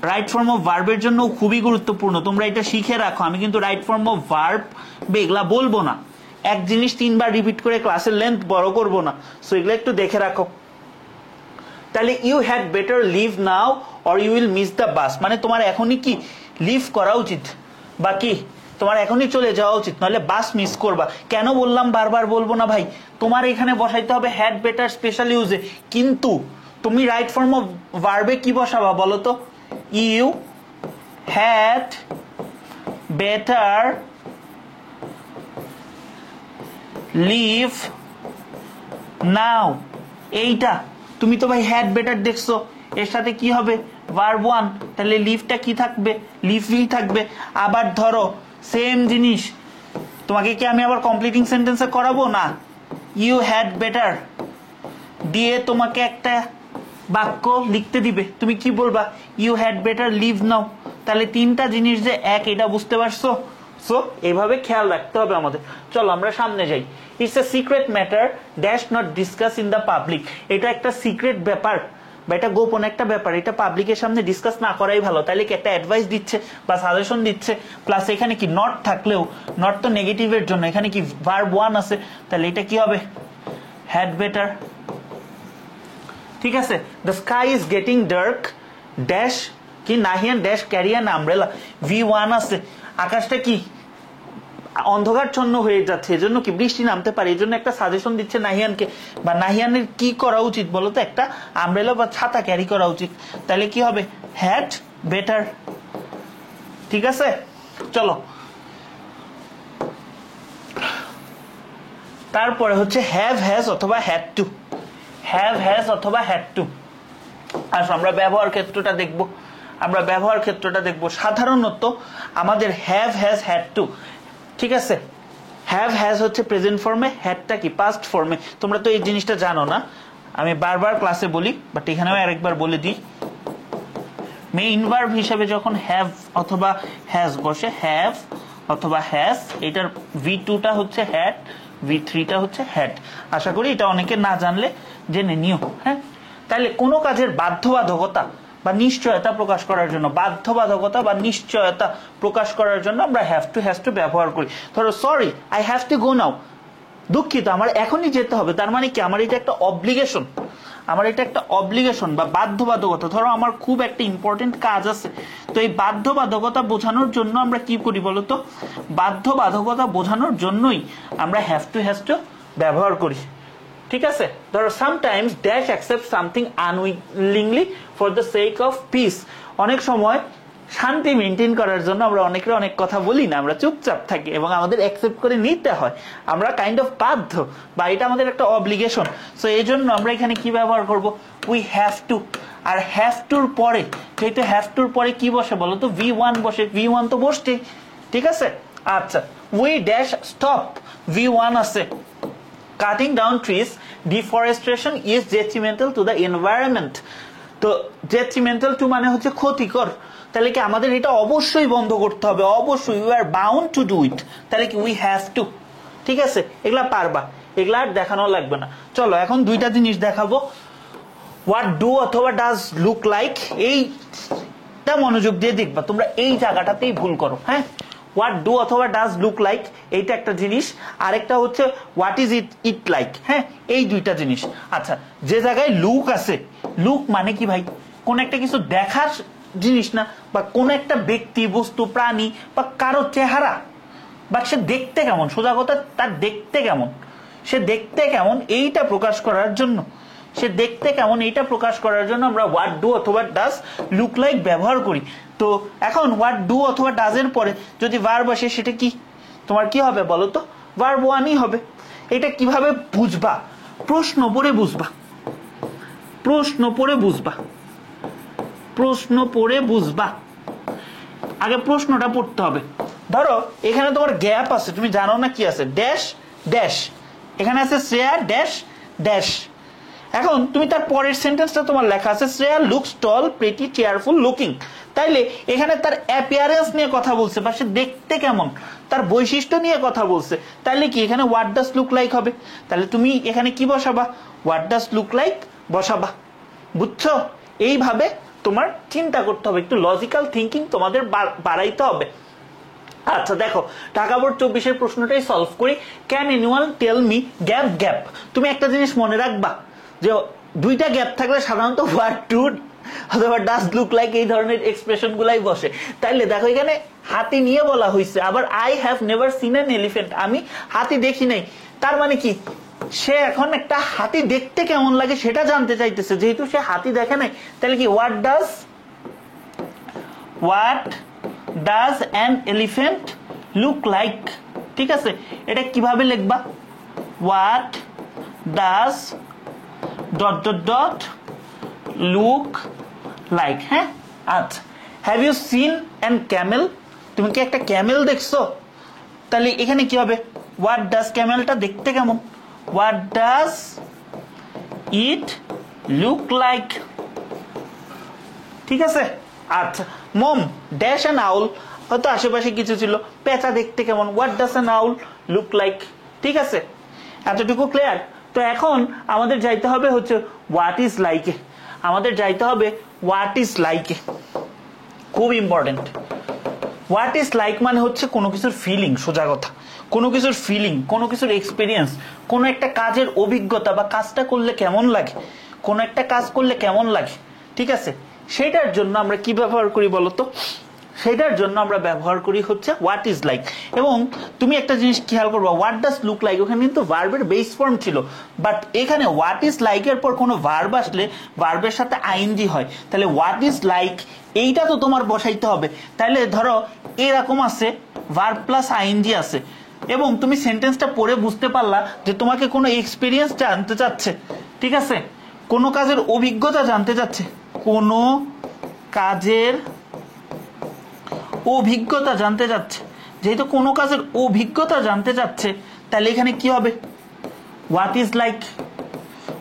S1: রাইট ফর্ম অফ ভার্বের জন্য খুবই গুরুত্বপূর্ণ, তোমরা এটা শিখে রাখো। আমি কিন্তু রাইট ফর্ম অফ ভার্ব এগুলা বলবো না, এক জিনিস 3 বার রিপিট করে ক্লাসের লেন্থ বড় করবো না, সো এগুলো একটু দেখে রাখো। তাহলে you had better leave now or you will miss the bus, মানে তোমার এখনই কি লিভ করা উচিত বা কি তোমার এখনই চলে যাওয়া উচিত, নাহলে বাস মিস করবা। কেন বললাম বারবার বলবো না ভাই, তোমার এখানে বসাইতে হবে হ্যাড বেটার স্পেশাল ইউজে, কিন্তু তুমি রাইট ফর্ম অফ ভার্বে কি বসাবা বলো তো, ইউ হ্যাড বেটার লিভ নাও, এইটা তুমি তো ভাই হ্যাড বেটার দেখছো, এর সাথে কি হবে ভার্ব ওয়ান, তাহলে লিভটা কি থাকবে, লিভই থাকবে। আবার ধরো সেম জিনিস, তোমাকে কি আমি আবার কমপ্লিটিং সেন্টেন্সে করাবো না, ইউ হ্যাড বেটার দিয়ে তোমাকে একটা বাক্য লিখতে দিবে, তুমি কি বলবা, ইউ হ্যাড বেটার লিভ নাও। তাহলে তিনটা জিনিস যে এক, এটা বুঝতে পারছো? সো এইভাবে খেয়াল রাখতে হবে আমাদের। চলো আমরা সামনে যাই। It's a secret matter dash not discuss in the public. এটা একটা সিক্রেট ব্যাপার বা এটা গোপন একটা ব্যাপার, এটা পাবলিকের সামনে ডিসকাস না করাই ভালো। তাহলে কি একটা অ্যাডভাইস দিচ্ছে বা সাজেশন দিচ্ছে, প্লাস এখানে কি নট থাকলেও, নট তো নেগেটিভের জন্য, এখানে কি ভার্ব ওয়ান আছে, তাহলে এটা কি হবে হ্যাড বেটার। ঠিক আছে, the sky is getting dark dash কি Nahian dash carry an umbrella, V1 আছে, আকাশটা কি অন্ধকারচ্ছন্ন হয়ে যাচ্ছে, এজন্য কি বৃষ্টি নামতে পারে, এই জন্য একটা সাজেশন দিচ্ছে নাহিয়ানকে, বা নাহিয়ানের কি করা উচিত বলতো, একটা আমব্রেলা বা ছাতা ক্যারি করা উচিত। তাহলে কি হবে হ্যাড বেটার। ঠিক আছে, চলো তারপরে হচ্ছে হ্যাভ হ্যাজ অথবা হ্যাড টু, হ্যাভ হ্যাজ অথবা হ্যাড টু। আর আমরা ব্যবহার ক্ষেত্রটা দেখব, আমরা ব্যবহার ক্ষেত্রটা দেখব। সাধারণত আমাদের হ্যাভ হ্যাজ হ্যাড টু, ঠিক আছে, হ্যাভ হ্যাজ হচ্ছে প্রেজেন্ট ফর্মে, হ্যাডটা কি পাস্ট ফর্মে। তোমরা তো এই জিনিসটা জানো না, আমি বারবার ক্লাসে বলি, বাট এখানেও আরেকবার বলে দিই। মেইন ভার্ব হিসেবে যখন হ্যাভ অথবা হ্যাজ বসে, হ্যাভ অথবা হ্যাজ, এটার V2টা হচ্ছে হ্যাড, V3টা হচ্ছে হ্যাড। আশা করি এটা অনেকে না জানলে জেনে নিও। হ্যাঁ, তাহলে কোনো কাজের বাধ্যবাধকতা বা নিশ্চয়তা প্রকাশ করার জন্য, বাধ্যবাধকতা বা নিশ্চয়তা প্রকাশ করার জন্য আমরা হ্যাভ টু হ্যাজ টু ব্যবহার করি। ধরো sorry I have to go now, দুঃখিত আমার এখনই যেতে হবে, তার মানে কি আমার এটা একটা অব্লিগেশন, আমার এটা একটা অব্লিগেশন বা বাধ্যবাধকতা। ধরো আমার খুব একটা ইম্পর্টেন্ট কাজ আছে, তো এই বাধ্যবাধকতা বোঝানোর জন্য আমরা কি করি বলতো, বাধ্যবাধকতা বোঝানোর জন্যই আমরা হ্যাভ টু হ্যাজ টু ব্যবহার করি। ঠিক আছে, ধরো sometimes dash accept something unwillingly for the sake of piece. অনেক সময় শান্তি মেনটেন করার জন্য আমরা অনেকে অনেক কথা বলি না, আমরা চুপচাপ থাকি এবং আমাদের অ্যাকসেপ্ট করে নিতে হয়, আমরা কাইন্ড অফ বাধ্য বা এটা আমাদের একটা অব্লিগেশন। সো এই জন্য আমরা এখানে কি ব্যবহার করব, উই হ্যাভ টু। আর হ্যাভ টুর পরে, যেহেতু হ্যাভ টুর পরে কি বসে বলো তো, V1 বসে, V1 তো বসছেই। ঠিক আছে, আচ্ছা উই ড্যাশ স্টপ, V1 আছে। Cutting down trees deforestation is detrimental to the environment. তো ডেট্রিমেন্টাল টু মানে হচ্ছে ক্ষতিকর, তাহলে কি আমাদের এটা অবশ্যই বন্ধ করতে হবে, অবশ্যই, we are bound to do it. তাহলে কি উই হ্যাভ টু। ঠিক আছে, এগুলা পারবা, এগুলা আর দেখানো লাগবে না। চলো এখন দুইটা জিনিস দেখাবো, হোয়াট ডু অথবা ডাজ লুক লাইক, এইটা মনোযোগ দিয়ে দেখবা, তোমরা এই জায়গাটাতেই ভুল করো। হ্যাঁ, হোয়াট ডু অথবা ডাজ লুক লাইক এইটা একটা জিনিস, আরেকটা হচ্ছে হোয়াট ইজ ইট লাইক। হ্যাঁ, এই দুইটা জিনিস। আচ্ছা, যে জায়গায় লুক আছে, লুক মানে কি ভাই, কোন একটা কিছু দেখার জিনিস না, বা কোন একটা ব্যক্তি, বস্তু, প্রাণী বা কারো চেহারা, বা সে দেখতে কেমন, সোজা কথা তার দেখতে কেমন, সে দেখতে কেমন এইটা প্রকাশ করার জন্য, সে দেখতে কেমন এইটা প্রকাশ করার জন্য আমরা হোয়াট ডু অথবা ডাজ লুক লাইক ব্যবহার করি। তো এখন হোয়াট ডু অথবা ডাজ এর পরে যদি ভার্ব আসে, সেটা কি তোমার কি হবে বলো তো, ভার্ব ওয়ানই হবে। এটা কিভাবে বুঝবা, প্রশ্ন পড়ে বুঝবা, প্রশ্ন পড়ে বুঝবা, প্রশ্ন পড়ে বুঝবা। আগে প্রশ্নটা পড়তে হবে। ধরো এখানে তোমার গ্যাপ আছে, তুমি জানো না কি আছে, ড্যাশ ড্যাশ, এখানে আছে শ্রেয়া ড্যাশ ড্যাশ। এখন তুমি তার পরের সেন্টেন্সটা তোমার লেখা আছে, শ্রেয়া লুকস টল প্রিটি চেয়ারফুল লুকিং। তাইলে এখানে তার অ্যাপিয়ারেন্স নিয়ে কথা বলছে, বা সে দেখতে কেমন, তার বৈশিষ্ট্য নিয়ে কথা বলছে। তাইলে কি এখানে হোয়াট ডাজ লুক লাইক হবে। তাহলে তুমি এখানে কি বসাবা, হোয়াট ডাজ লুক লাইক বসাবা। বুঝছো, এইভাবে তোমার চিন্তা করতে হবে, একটু লজিক্যাল থিঙ্কিং তোমাদের বাড়াইতে হবে। আচ্ছা দেখো, ঢাকা বোর্ড 24-এর প্রশ্নটাই সলভ করি। Can anyone tell me gap gap. তুমি একটা জিনিস মনে রাখবা, যে দুইটা গ্যাপ থাকলে সাধারণত হোয়াট টু অথবা ডাজ লুক লাইক এই ধরনের এক্সপ্রেশন গুলাই বসে। তাইলে দেখো এখানে হাতি নিয়ে বলা হয়েছে, আবার I have never seen an elephant, আমি হাতি দেখি নাই। তার মানে কি, সে এখন একটা হাতি দেখতে কেমন লাগে সেটা জানতে চাইতেছে, যেহেতু সে হাতি দেখে নাই। তাহলে কি what does an elephant look like. ঠিক আছে, এটা কিভাবে লিখবা, what does dot dot dot look like. হ্যাঁ, আচ্ছা, have you seen an camel? তুমি কি একটা ক্যামেল দেখছো? তাহলে এখানে কি হবে? হোয়াট ডাজ, ক্যামেলটা দেখতে কেমন? What does it look like? ঠিক আছে। আচ্ছা, মম ড্যাশ অ্যান আউল, হয়তো আশেপাশে কিছু ছিল, পেঁচা দেখতে কেমন? What does an owl look like? ঠিক আছে, এতটুকু ক্লিয়ার? তো এখন আমাদের যাইতে হবে হচ্ছে হোয়াট ইজ লাইকে, আমাদের যাইতে হবে হোয়াট ইজ লাইকে, খুব ইম্পর্টেন্ট। হোয়াট ইজ লাইক মানে হচ্ছে কোনো কিছুর ফিলিং, সোজা কথা, কোনো কিছুর ফিলিং, কোনো কিছুর এক্সপিরিয়েন্স, কোনো একটা কাজের অভিজ্ঞতা বা কাজটা করলে কেমন লাগে, কোনো একটা কাজ করলে কেমন লাগে। ঠিক আছে, সেটার জন্য আমরা কি ব্যবহার করি বলতো? সেটার জন্য আমরা ব্যবহার করি হচ্ছে হোয়াট ইজ লাইক। এবং তুমি একটা জিনিস খেয়াল করবো, হোয়াট ডাজ লুক লাইক, ওখানে কিন্তু ভার্বের বেস ফর্ম ছিল, বাট এখানে হোয়াট ইজ লাইকের পর কোনো ভার্ব আসলে ভার্বের সাথে আইএনজি হয়। তাহলে হোয়াট ইজ লাইক এইটা তো তোমার বসাইতে হবে। তাহলে ধরো এরকম আছে, ভার্ব প্লাস আইএনজি আছে, এবং তুমি সেন্টেন্সটা পড়ে বুঝতে পারলা যে তোমাকে কোনো এক্সপিরিয়েন্স জানতে চাচ্ছে। ঠিক আছে, কোনো কাজের অভিজ্ঞতা জানতে চাচ্ছে, কোনো কাজের অভিজ্ঞতা জানতে যাচ্ছে। যেহেতু কোনো কাজের অভিজ্ঞতা জানতে যাচ্ছে, তাহলে এখানে কি হবে? What is like,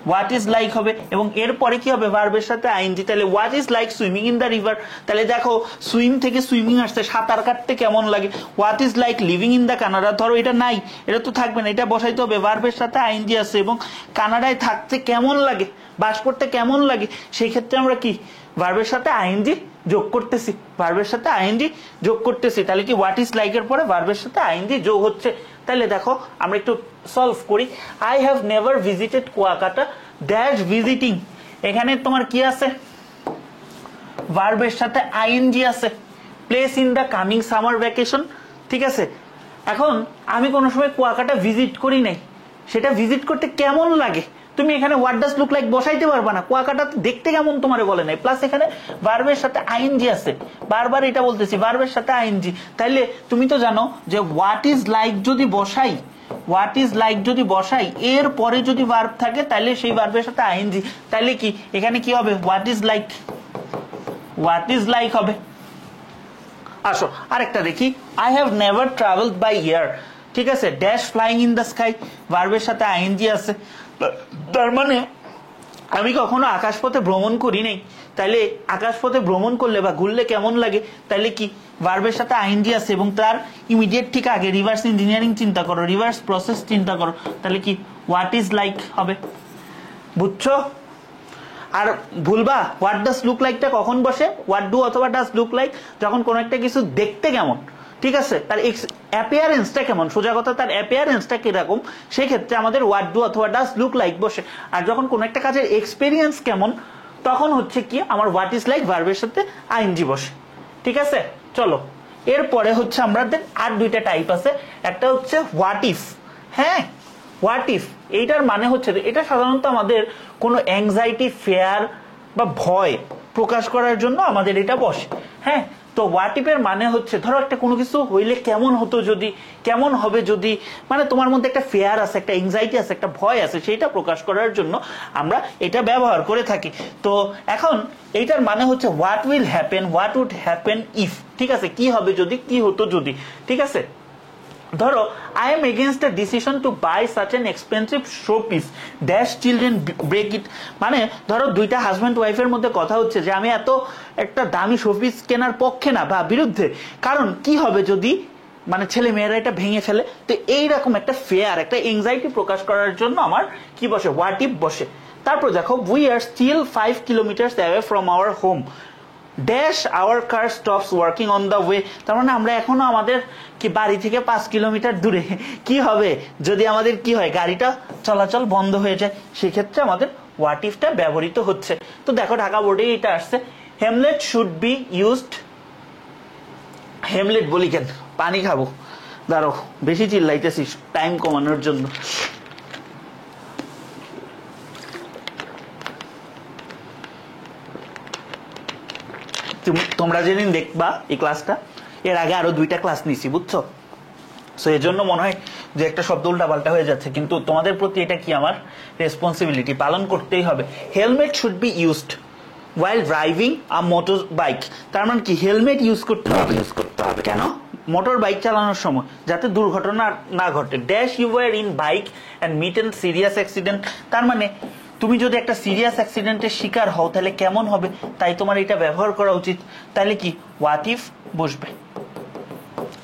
S1: what is like হবে, এবং এরপরে কি হবে? ভার্বের সাথে আইএনজি। তাহলে what is like swimming in the river, তাহলে দেখো সুইম থেকে সুইমিং আসছে, সাঁতার কাটতে কেমন লাগে। What is like living in the Canada, ধরো এটা নাই, এটা তো থাকবে না, এটা বসাইতে হবে, ভার্বের সাথে আইএনজি আছে, এবং কানাডায় থাকতে কেমন লাগে, বাস করতে কেমন লাগে, সেই ক্ষেত্রে আমরা কি ভার্বের সাথে আইএনজি যোগ করতেছি, ভার্বের সাথে আইএনজি যোগ করতেছি। তাহলে কি হোয়াট ইজ লাইকের পরে ভার্বের সাথে আইএনজি যোগ হচ্ছে। তাহলে দেখো আমরা একটু সলভ করি। I have never visited Kuakata dash visiting, এখানে তোমার কি আছে? ভার্বের সাথে আইএনজি আছে, place in the coming summer vacation. ঠিক আছে, এখন আমি কোনো সময় কুয়াকাটা ভিজিট করি নাই, সেটা ভিজিট করতে কেমন লাগে, তুমি এখানে হোয়াট ডাজ লুক লাইক বসাইতে পারবা না, কুয়াকাটা দেখতে কেমন তোমারে বলে নাই, প্লাস এখানে ভার্বের সাথে আইএনজি আছে, বারবার এটা বলতেছি ভার্বের সাথে আইএনজি। তাইলে তুমি তো জানো যে হোয়াট ইজ লাইক যদি বসাই, হোয়াট ইজ লাইক যদি বসাই, এর পরে যদি ভার্ব থাকে তাহলে সেই ভার্বের সাথে আইএনজি, তাহলে কি এখানে কি হবে? What is like, what is like হবে। আসো আরেকটা দেখি, I have never travelled by air. ঠিক আছে, dash flying in the sky, ভার্বের সাথে আইএনজি আছে, তার মানে আমি কখনো আকাশপথে ভ্রমণ করি নাই। তাইলে আকাশপথে ভ্রমণ করলে বা ঘুরলে কেমন লাগে, তাইলে কি ভার্বের সাথে আইএনজি আছে, এবং তার ইমিডিয়েট ঠিক আগে রিভার্স ইঞ্জিনিয়ারিং চিন্তা করো, রিভার্স প্রসেস চিন্তা করো, তাহলে কি হোয়াট ইজ লাইক হবে। বুঝছো? আর ভুলবা, হোয়াট ডাজ লুক লাইকটা কখন বসে? হোয়াট ডু অথবা ডাজ লুক লাইক যখন কোনো একটা কিছু দেখতে কেমন, ঠিক আছে, তার অ্যাপিয়ারেন্সটা কেমন, সোজা কথা তার অ্যাপিয়ারেন্সটা কিরকম, সেক্ষেত্রে আমাদের হোয়াট ডু অথবা ডাজ লুক লাইক বসে। আর যখন কোনো একটা কাজের এক্সপিরিয়েন্স কেমন, তখন হচ্ছে কি আমার হোয়াট ইজ লাইক ভার্বের সাথে আইএনজি বসে। ঠিক আছে, চলো এরপরে হচ্ছে আমাদের আর দুইটা টাইপ আছে। একটা হচ্ছে হোয়াট ইফ। হ্যাঁ, হোয়াট ইফ এইটার মানে হচ্ছে, এটা সাধারণত আমাদের কোনো অ্যাংজাইটি, ফেয়ার বা ভয় প্রকাশ করার জন্য আমাদের এটা বসে। হ্যাঁ, তো হোয়াট ইফ এর মানে হচ্ছে, ধরো একটা কোনো কিছু হইলে কেমন হতো যদি, কেমন হবে যদি, মানে তোমার মধ্যে একটা ফেয়ার আছে, একটা অ্যাংজাইটি আছে, একটা ভয় আছে, সেইটা প্রকাশ করার জন্য আমরা এটা ব্যবহার করে থাকি। তো এখন এইটার মানে হচ্ছে what will happen, what would happen if. ঠিক আছে, কি হবে যদি, কি হতো যদি। ঠিক আছে, ধরো I am against the decision to buy such an expensive show piece dash children break it. মানে ধরো দুইটা হাজব্যান্ড ওয়াইফের মধ্যে কথা হচ্ছে যে আমি এত একটা দামি শোপিস কেনার পক্ষে না বা বিরুদ্ধে, কারণ কি হবে যদি মানে ছেলে মেয়েরা এটা ভেঙে ফেলে। তো এইরকম একটা ফেয়ার, একটা এংজাইটি প্রকাশ করার জন্য আমার কি বসে? হোয়াট ইফ বসে। তারপর দেখো, we are still 5 kilometres away from our home dash our car stops working on the way. তার মানে আমরা এখনো আমাদের কি বাড়ি থেকে 5 কিলোমিটার দূরে, কি হবে যদি আমাদের কি হয়, গাড়িটা চলাচল বন্ধ হয়ে যায়, সেক্ষেত্রে আমাদের হোয়াট ইফটা ব্যবহৃত হচ্ছে। তো দেখো ঢাকা বোর্ডে এটা আসছে, Hamlet should be used. Hamlet বলি কেন, পানি খাবো, দাঁড়ো বেশি চিল্লাইতেছিস, টাইম কমানোর জন্য। তোমরা যেদিন দেখবা এই ক্লাসটা, এর আগে আরো 2টা ক্লাস নিছি, বুঝছো? সো এই জন্য মনে হয় যে একটা শব্দ উল্টাপাল্টা হয়ে যাচ্ছে, কিন্তু তোমাদের প্রতি এটা কি আমার রেসপন্সিবিলিটি, পালন করতেই হবে। Helmet should be used while driving a motorbike, তার মানে কি হেলমেট ইউজ করতে হবে কেন? মোটর বাইক চালানোর সময় যাতে দুর্ঘটনা না ঘটে। Dash you were in bike and meet an serious accident, তার মানে তুমি যদি একটা সিরিয়াস অ্যাক্সিডেন্টের শিকার হও তাহলে কেমন হবে, তাই তোমার এটা ব্যবহার করা উচিত। তাহলে কি হোয়াট ইফ বসবে।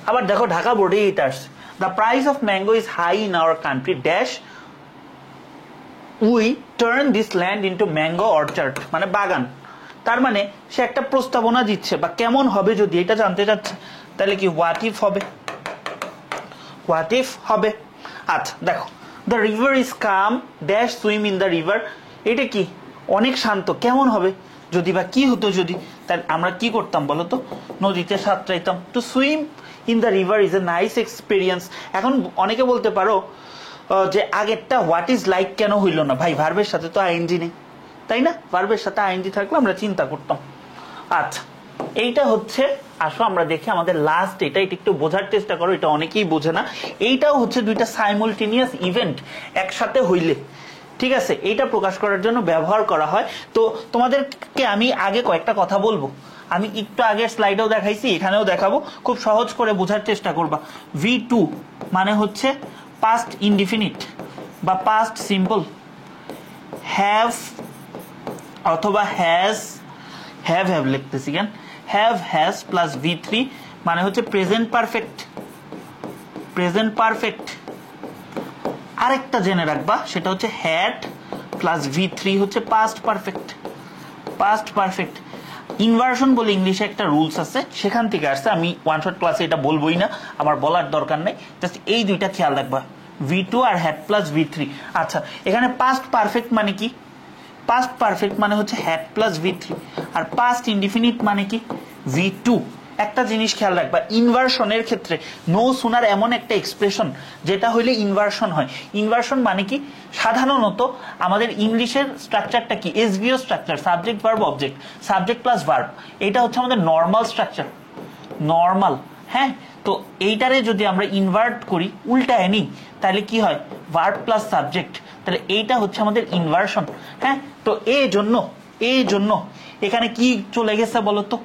S1: আবার দেখো ঢাকা বোর্ডে এটা আসছে, the price of mango is high in our country dash we turn this land into mango orchard, মানে বাগান। তার মানে সে একটা প্রস্তাবনা দিচ্ছে বা কেমন হবে যদি এটা জানতে চাচ্ছে, তাহলে কি হোয়াট ইফ হবে, হোয়াট ইফ হবে। আচ্ছা দেখো, the river is come dash swim in the river, এটা কি অনেক শান্ত, কেমন হবে যদি বা কি হতো যদি, তাহলে আমরা কি করতাম বলতো, নদীতে সাঁতরাইতাম। To swim in the river is a nice experience. এখন অনেকে বলতে পারো যে আগেরটা হোয়াট ইজ লাইক কেন হইল না, ভাই ভার্বের সাথে তো আইএনজি নেই, তাই না? ভার্বের সাথে আইএনজি থাকলে আমরা চিন্তা করতাম। আচ্ছা এইটা হচ্ছে, আসো আমরা দেখি আমাদের লাস্ট এটা একটু বোঝার চেষ্টা করো, এটা অনেকেই বোঝে না। এইটাও হচ্ছে দুইটা সাইমultaneous ইভেন্ট একসাথে হইলে, ঠিক আছে, এইটা প্রকাশ করার জন্য ব্যবহার করা হয়। তো তোমাদেরকে আমি আগে কয়েকটা কথা বলবো, আমি একটু আগের স্লাইডেও দেখাইছি, এখানেও দেখাবো, খুব সহজ করে বোঝার চেষ্টা করবা। V2 মানে হচ্ছে পাস্ট ইনডিফিনিট বা পাস্ট সিম্পল, হ্যাভ অথবা হ্যাজ, হ্যাভ লিখতেছি কেন, হ্যাভ হ্যাজ প্লাস V3 মানে হচ্ছে প্রেজেন্ট পারফেক্ট, প্রেজেন্ট পারফেক্ট। আরেকটা জেনে রাখবা, সেটা হচ্ছে হ্যাড প্লাস V3 হচ্ছে past perfect, past perfect. Inversion বলে ইংলিশে একটা রুলস আছে, সেখান থেকে আসছে, আমি ওয়ান শট ক্লাসে এটা বলবোই না, আমার বলার দরকার নেই, জাস্ট এই দুইটা খেয়াল রাখবা, V2 R had plus V3। আচ্ছা এখানে পাস্ট পারফেক্ট মানে কি, পাস্ট পারফেক্ট মানে হচ্ছে হ্যাড প্লাস V3, আর পাস্ট ইনডিফিনিট মানে কি V2। একটা জিনিস খেয়াল রাখবা, ইনভার্সনের ক্ষেত্রে নো সুনার এমন একটা এক্সপ্রেশন যেটা হইলে ইনভার্সন হয়। ইনভার্সন মানে কি, সাধারণত আমাদের ইংলিশের স্ট্রাকচারটা কি, SVO structure, subject verb object, subject plus verb, এটা হচ্ছে আমাদের নর্মাল স্ট্রাকচার, নর্মাল। হ্যাঁ, তো এইটারে যদি আমরা ইনভার্ট করি, উল্টায় নিই, তাহলে কি হয়, ভার্ব প্লাস সাবজেক্ট, তাহলে এইটা হচ্ছে আমাদের ইনভার্সন। হ্যাঁ, তো এই জন্য এখানে কি চলে গেছে বলতো,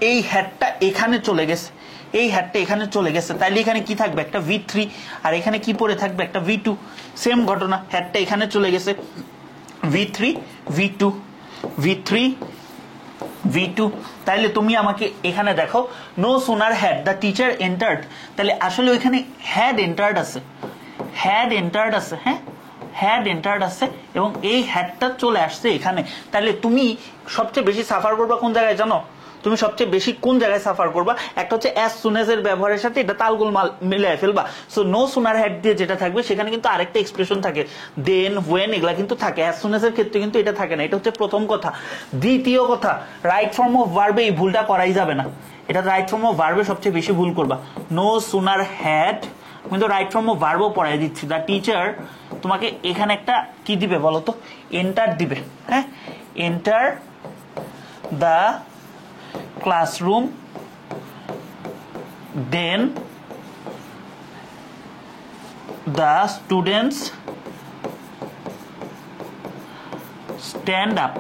S1: এই হ্যাডটা এখানে চলে গেছে, এই হ্যাডটা এখানে চলে গেছে, তাইলে এখানে কি থাকবে, একটা V3, আর এখানে কি পড়ে থাকবে, একটা V2। সেম ঘটনা, হ্যাডটা এখানে চলে গেছে, V3 V2 V3 V2। তাইলে তুমি আমাকে এখানে দেখো, no sooner had the teacher entered, তাহলে আসলে ওইখানে হ্যাড এন্টার্ড আছে, হ্যাড এন্টার্ড আছে, হ্যাঁ হ্যাড এন্টার্ড আছে, এবং এই হ্যাডটা চলে আসছে এখানে। তাহলে তুমি সবচেয়ে বেশি সাফার করবা কোন জায়গায় জানো, তুমি সবচেয়ে বেশি কোন জায়গায় সাফার করবা, একটা হচ্ছে অ্যাজ সুন এজ এর ব্যবহারের সাথে এটা তালগোল মিলাই ফেলবা। সো নো সুনার হ্যাড দিয়ে যেটা থাকবে সেখানে কিন্তু আরেকটা এক্সপ্রেশন থাকে, দেন, ওয়েন, এগুলা কিন্তু থাকে, অ্যাজ সুন এজ এর ক্ষেত্রে কিন্তু এটা থাকে না। এটা হচ্ছে প্রথম কথা। দ্বিতীয় কথা, রাইট ফর্ম অফ ভার্বে এই ভুলটা করাই যাবে না, এটা রাইট ফর্ম অফ ভার্বে সবচেয়ে বেশি ভুল করবা। নো সুনার হ্যাড কিন্তু রাইট ফর্ম অফ ভার্বও পড়াই দিচ্ছি, দ্য টিচার তোমাকে এখানে একটা কি দিবে বলতো, এন্টার দিবে। হ্যাঁ, enter the classroom, then the students stand up।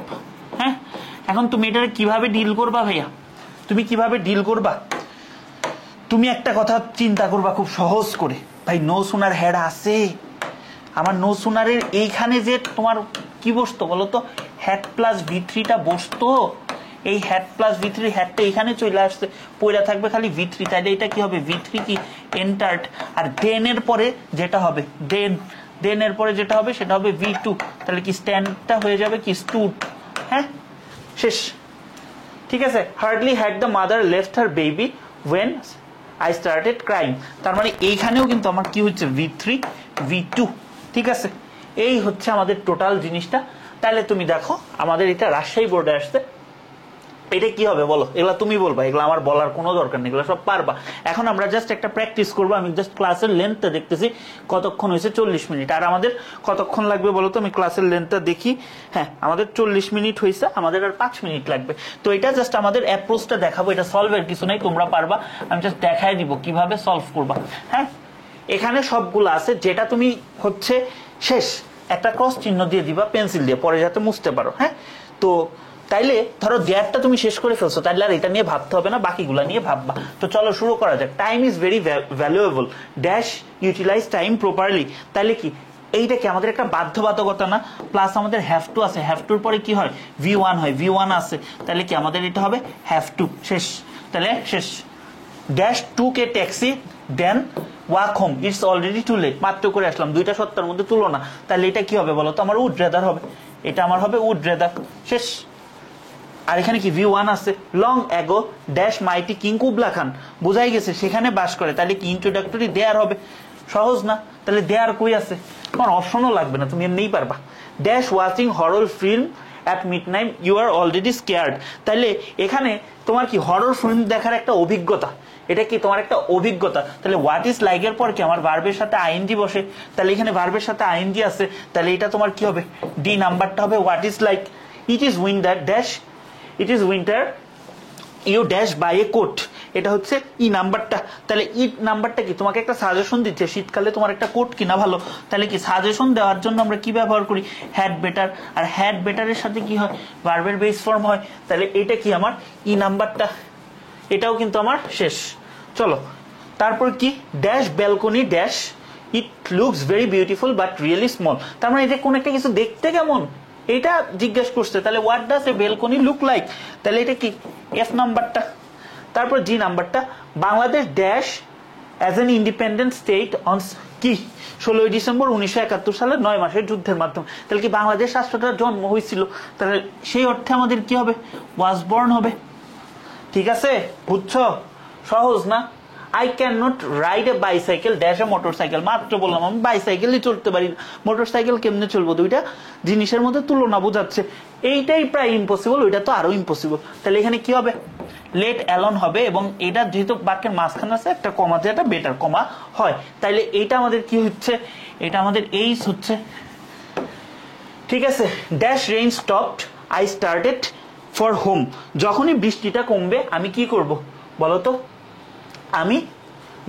S1: হ্যাঁ, এখন তুমি এটা কিভাবে ডিল করবা ভাইয়া, তুমি কিভাবে ডিল করবা, তুমি একটা কথা চিন্তা করবা খুব সহজ করে, ভাই নো সুনার হ্যাড আছে, আমার নো সুনারের এইখানে যে তোমার কি বসতো বলতো, হ্যাড প্লাস V3টা বসতো, এই হ্যাড প্লাস V3 হ্যাডটা এখানে চলে আসছে, পয়লা থাকবে খালি V3, তাইলে এটা কি হবে, V3 কি এন্টার্ড, আর দেন এর পরে যেটা হবে, দেন এর পরে যেটা হবে সেটা হবে V2, তাহলে কি স্ট্যান্ডটা হয়ে যাবে কি স্টুড। হ্যাঁ, শেষ, ঠিক আছে। Hardly had the mother left her baby when I started crying, তার মানে এইখানেও কিন্তু আমার কি হচ্ছে V3 V2, ঠিক আছে। এই হচ্ছে আমাদের টোটাল জিনিসটা। তাহলে তুমি দেখো আমাদের এটা রাজশাহী বোর্ডে আসছে, এটা কি হবে বলো, এগুলা তুমি বলবা, এগুলো আমার বলার কোনো দরকার নেই, এগুলো সব পারবা। এখন আমরা জাস্ট একটা প্র্যাকটিস করবো। আমি জাস্ট ক্লাসের লেন্থটা দেখতেছি কতক্ষণ হয়েছে, 40 মিনিট। আর আমাদের কতক্ষণ লাগবে বলো তো, আমি ক্লাসের লেন্থটা দেখি। হ্যাঁ, আমাদের 40 মিনিট হয়েছে, আমাদের আর 5 মিনিট লাগবে। তো এটা জাস্ট আমাদের অ্যাপ্রোচটা দেখাবো, এটা সলভের কিছু নাই, তোমরা পারবা। আমি জাস্ট দেখাই দিব কিভাবে সলভ করবা। হ্যাঁ, এখানে সবগুলো আছে, যেটা তুমি হচ্ছে শেষ একটা ক্রস চিহ্ন দিয়ে দিবা পেন্সিল দিয়ে, পরে যাতে মুছতে পারো। হ্যাঁ, তো তাইলে ধরো দেয়ারটা তুমি শেষ করে ফেলছো, তাইলে আর এটা নিয়ে ভাবতে হবে না, বাকিগুলা নিয়ে ভাববা। তো চলো শুরু করা যাক। Time is very valuable, dash utilise time properly. তাইলে কি এইটা কি আমাদের একটা বাধ্যবাধকতা না? প্লাস আমাদের হ্যাভ টু আছে, হ্যাভ টুর পরে কি হয়, V1 হয়, V1 আছে, তাহলে কি আমাদের এটা হবে হ্যাভ টু, শেষ। তাহলে শেষ। Dash 2K taxi then walk home, it's already too late. মাত্র করে আসলাম, দুইটা সত্তার মধ্যে তুলনা, তাহলে এটা কি হবে বলো তো, আমার উড রেদার হবে, এটা আমার হবে উড রেদার, শেষ। আর এখানে কি V1 আছে, long ago dash mighty king Kubla Khan, বোঝাই গেছে সেখানে বাস করে, তাহলে কি ইন্ট্রোডাক্টরি দেয়ার হবে, সহজ না? তাহলে দেয়ার কই আছে, তোমার অপশনও লাগবে না, তুমি এমনিই পারবা। Dash watching horror film at midnight you are already scared, তাহলে এখানে তোমার কি হরর ফিল্ম দেখার একটা অভিজ্ঞতা, এটা কি তোমার একটা অভিজ্ঞতা। তাহলে হোয়াট ইজ লাইক এর পর কি আমার ভার্বের সাথে আইএনজি বসে, তাহলে এখানে ভার্বের সাথে আইএনজি আছে, তাহলে এটা তোমার কি হবে, ডি নাম্বারটা হবে what is like. It is winter dash, it is winter you dash buy a coat, এটা হচ্ছে ই নাম্বারটা। তাহলে ই নাম্বারটা কি তোমাকে একটা সাজেশন দিচ্ছে, শীতকালে তোমার একটা কোট কিনা ভালো। তাহলে কি সাজেশন দেওয়ার জন্য আমরা কি ব্যবহার করি, হ্যাড বেটার। আর হ্যাড বেটারের সাথে কি হয়, ভার্বের বেস ফর্ম হয়। তাহলে এটা কি আমার ই নাম্বারটা, এটাও কিন্তু আমার শেষ। চলো তারপর কি, dash balcony dash it looks very beautiful but really small, তার মানে এটা কোন একটা কিছু দেখতে কেমন এটা জিজ্ঞেস করছে। তাহলে what does a balcony look like, তাহলে এটা কি এফ নাম্বারটা। তারপর জি নাম্বারটা, Bangladesh dash as an independent state on কি 16 ডিসেম্বর 1971 সালে 9 মাসের যুদ্ধের মাধ্যমে। তাহলে কি বাংলাদেশ রাষ্ট্রটার জন্ম হয়েছিল, তাহলে সেই অর্থে আমাদের কি হবে, ওয়াজ বর্ন হবে। ঠিক আছে, বুঝছো? সহজ না? I can not write A bicycle dash a motor cycle, মাত্র বললাম আমি বাইসাইকেলই চলতে পারি না, মোটর সাইকেল কেমনে চলবো? দুইটা জিনিসের মধ্যে তুলনা বোঝাচ্ছে, এইটাই প্রায় ইম্পসিবল, ওইটা তো আরো ইম্পসিবল। তাহলে এখানে কি হবে, লেট অ্যালন হবে, এবং এটা যেহেতু বাক্যের মাঝখানে আছে একটা কমা দিয়ে একটা বেটার কমা হয়, তাইলে এইটা আমাদের কি হচ্ছে, এটা আমাদের এইচ হচ্ছে। ঠিক আছে, dash rain stopped I started for home, যখনই বৃষ্টিটা কমবে আমি কি করব বলতো, আমি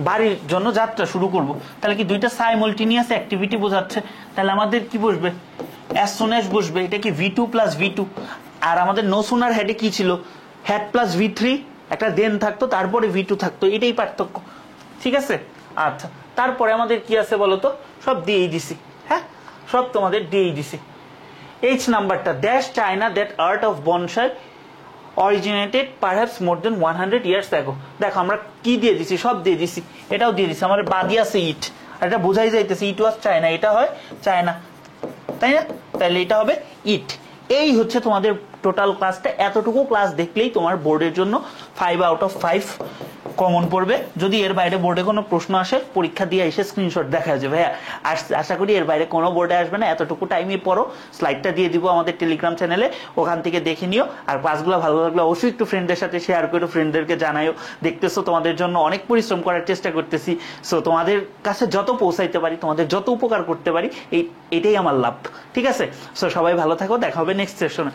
S1: বাড়ির জন্য যাত্রা শুরু করব। তাহলে কি দুইটা সাইমultaneous অ্যাক্টিভিটি বোঝাচ্ছে, তাহলে আমাদের কি বসবে, অ্যাজ সুন অ্যাজ বসবে, এটা কি V2 প্লাস V2। আর আমাদের নো সুনার হেডে কি ছিল, হ্যাড প্লাস V3, একটা দেন থাকতো তারপরে V2 থাকতো, এটাই পার্থক্য। ঠিক আছে, আচ্ছা তারপরে আমাদের কি আছে বলতো, সব দিয়েই দিছি। হ্যাঁ, সব তোমাদের দিয়েই দিছি। এইচ নাম্বারটা, dash China that art of bonsai originated perhaps more than 100 years ago. দেখো আমরা কি দিয়ে দিছি, সব দিয়ে দিছি, এটাও দিয়ে দিছি, আমার বাদি আছে ইট, আর এটা বোঝাই যাইতেছে ইট ওয়াজ চায়না, এটা হয় চায়না, তাই না? তাহলে এটা হবে ইট। এই হচ্ছে তোমাদের টোটাল ক্লাসটা। এতটুকু ক্লাস দেখলেই তোমার বোর্ডের জন্য 5 আউট অফ 5 কমন পড়বে। যদি এর বাইরে বোর্ডে কোনো প্রশ্ন আসে, পরীক্ষা দিয়ে এসে স্ক্রিনশট দেখা যাবে। ভাইয়া আশা করি এর বাইরে কোনো বোর্ডে আসবে না, এতটুকু টাইমে পড়ো। স্লাইডটা দিয়ে দিব আমাদের টেলিগ্রাম চ্যানেলে, ওখান থেকে দেখে নিও। আর ক্লাসগুলো ভালো লাগলে অবশ্যই একটু ফ্রেন্ডদের সাথে শেয়ার করো, ফ্রেন্ডদেরকে জানাইও। দেখতেছো তোমাদের জন্য অনেক পরিশ্রম করার চেষ্টা করতেছি, সো তোমাদের কাছে যত পৌঁছাইতে পারি, তোমাদের যত উপকার করতে পারি, এটাই আমার লাভ। ঠিক আছে, সো সবাই ভালো থাকো, দেখা হবে নেক্সট সেশনে।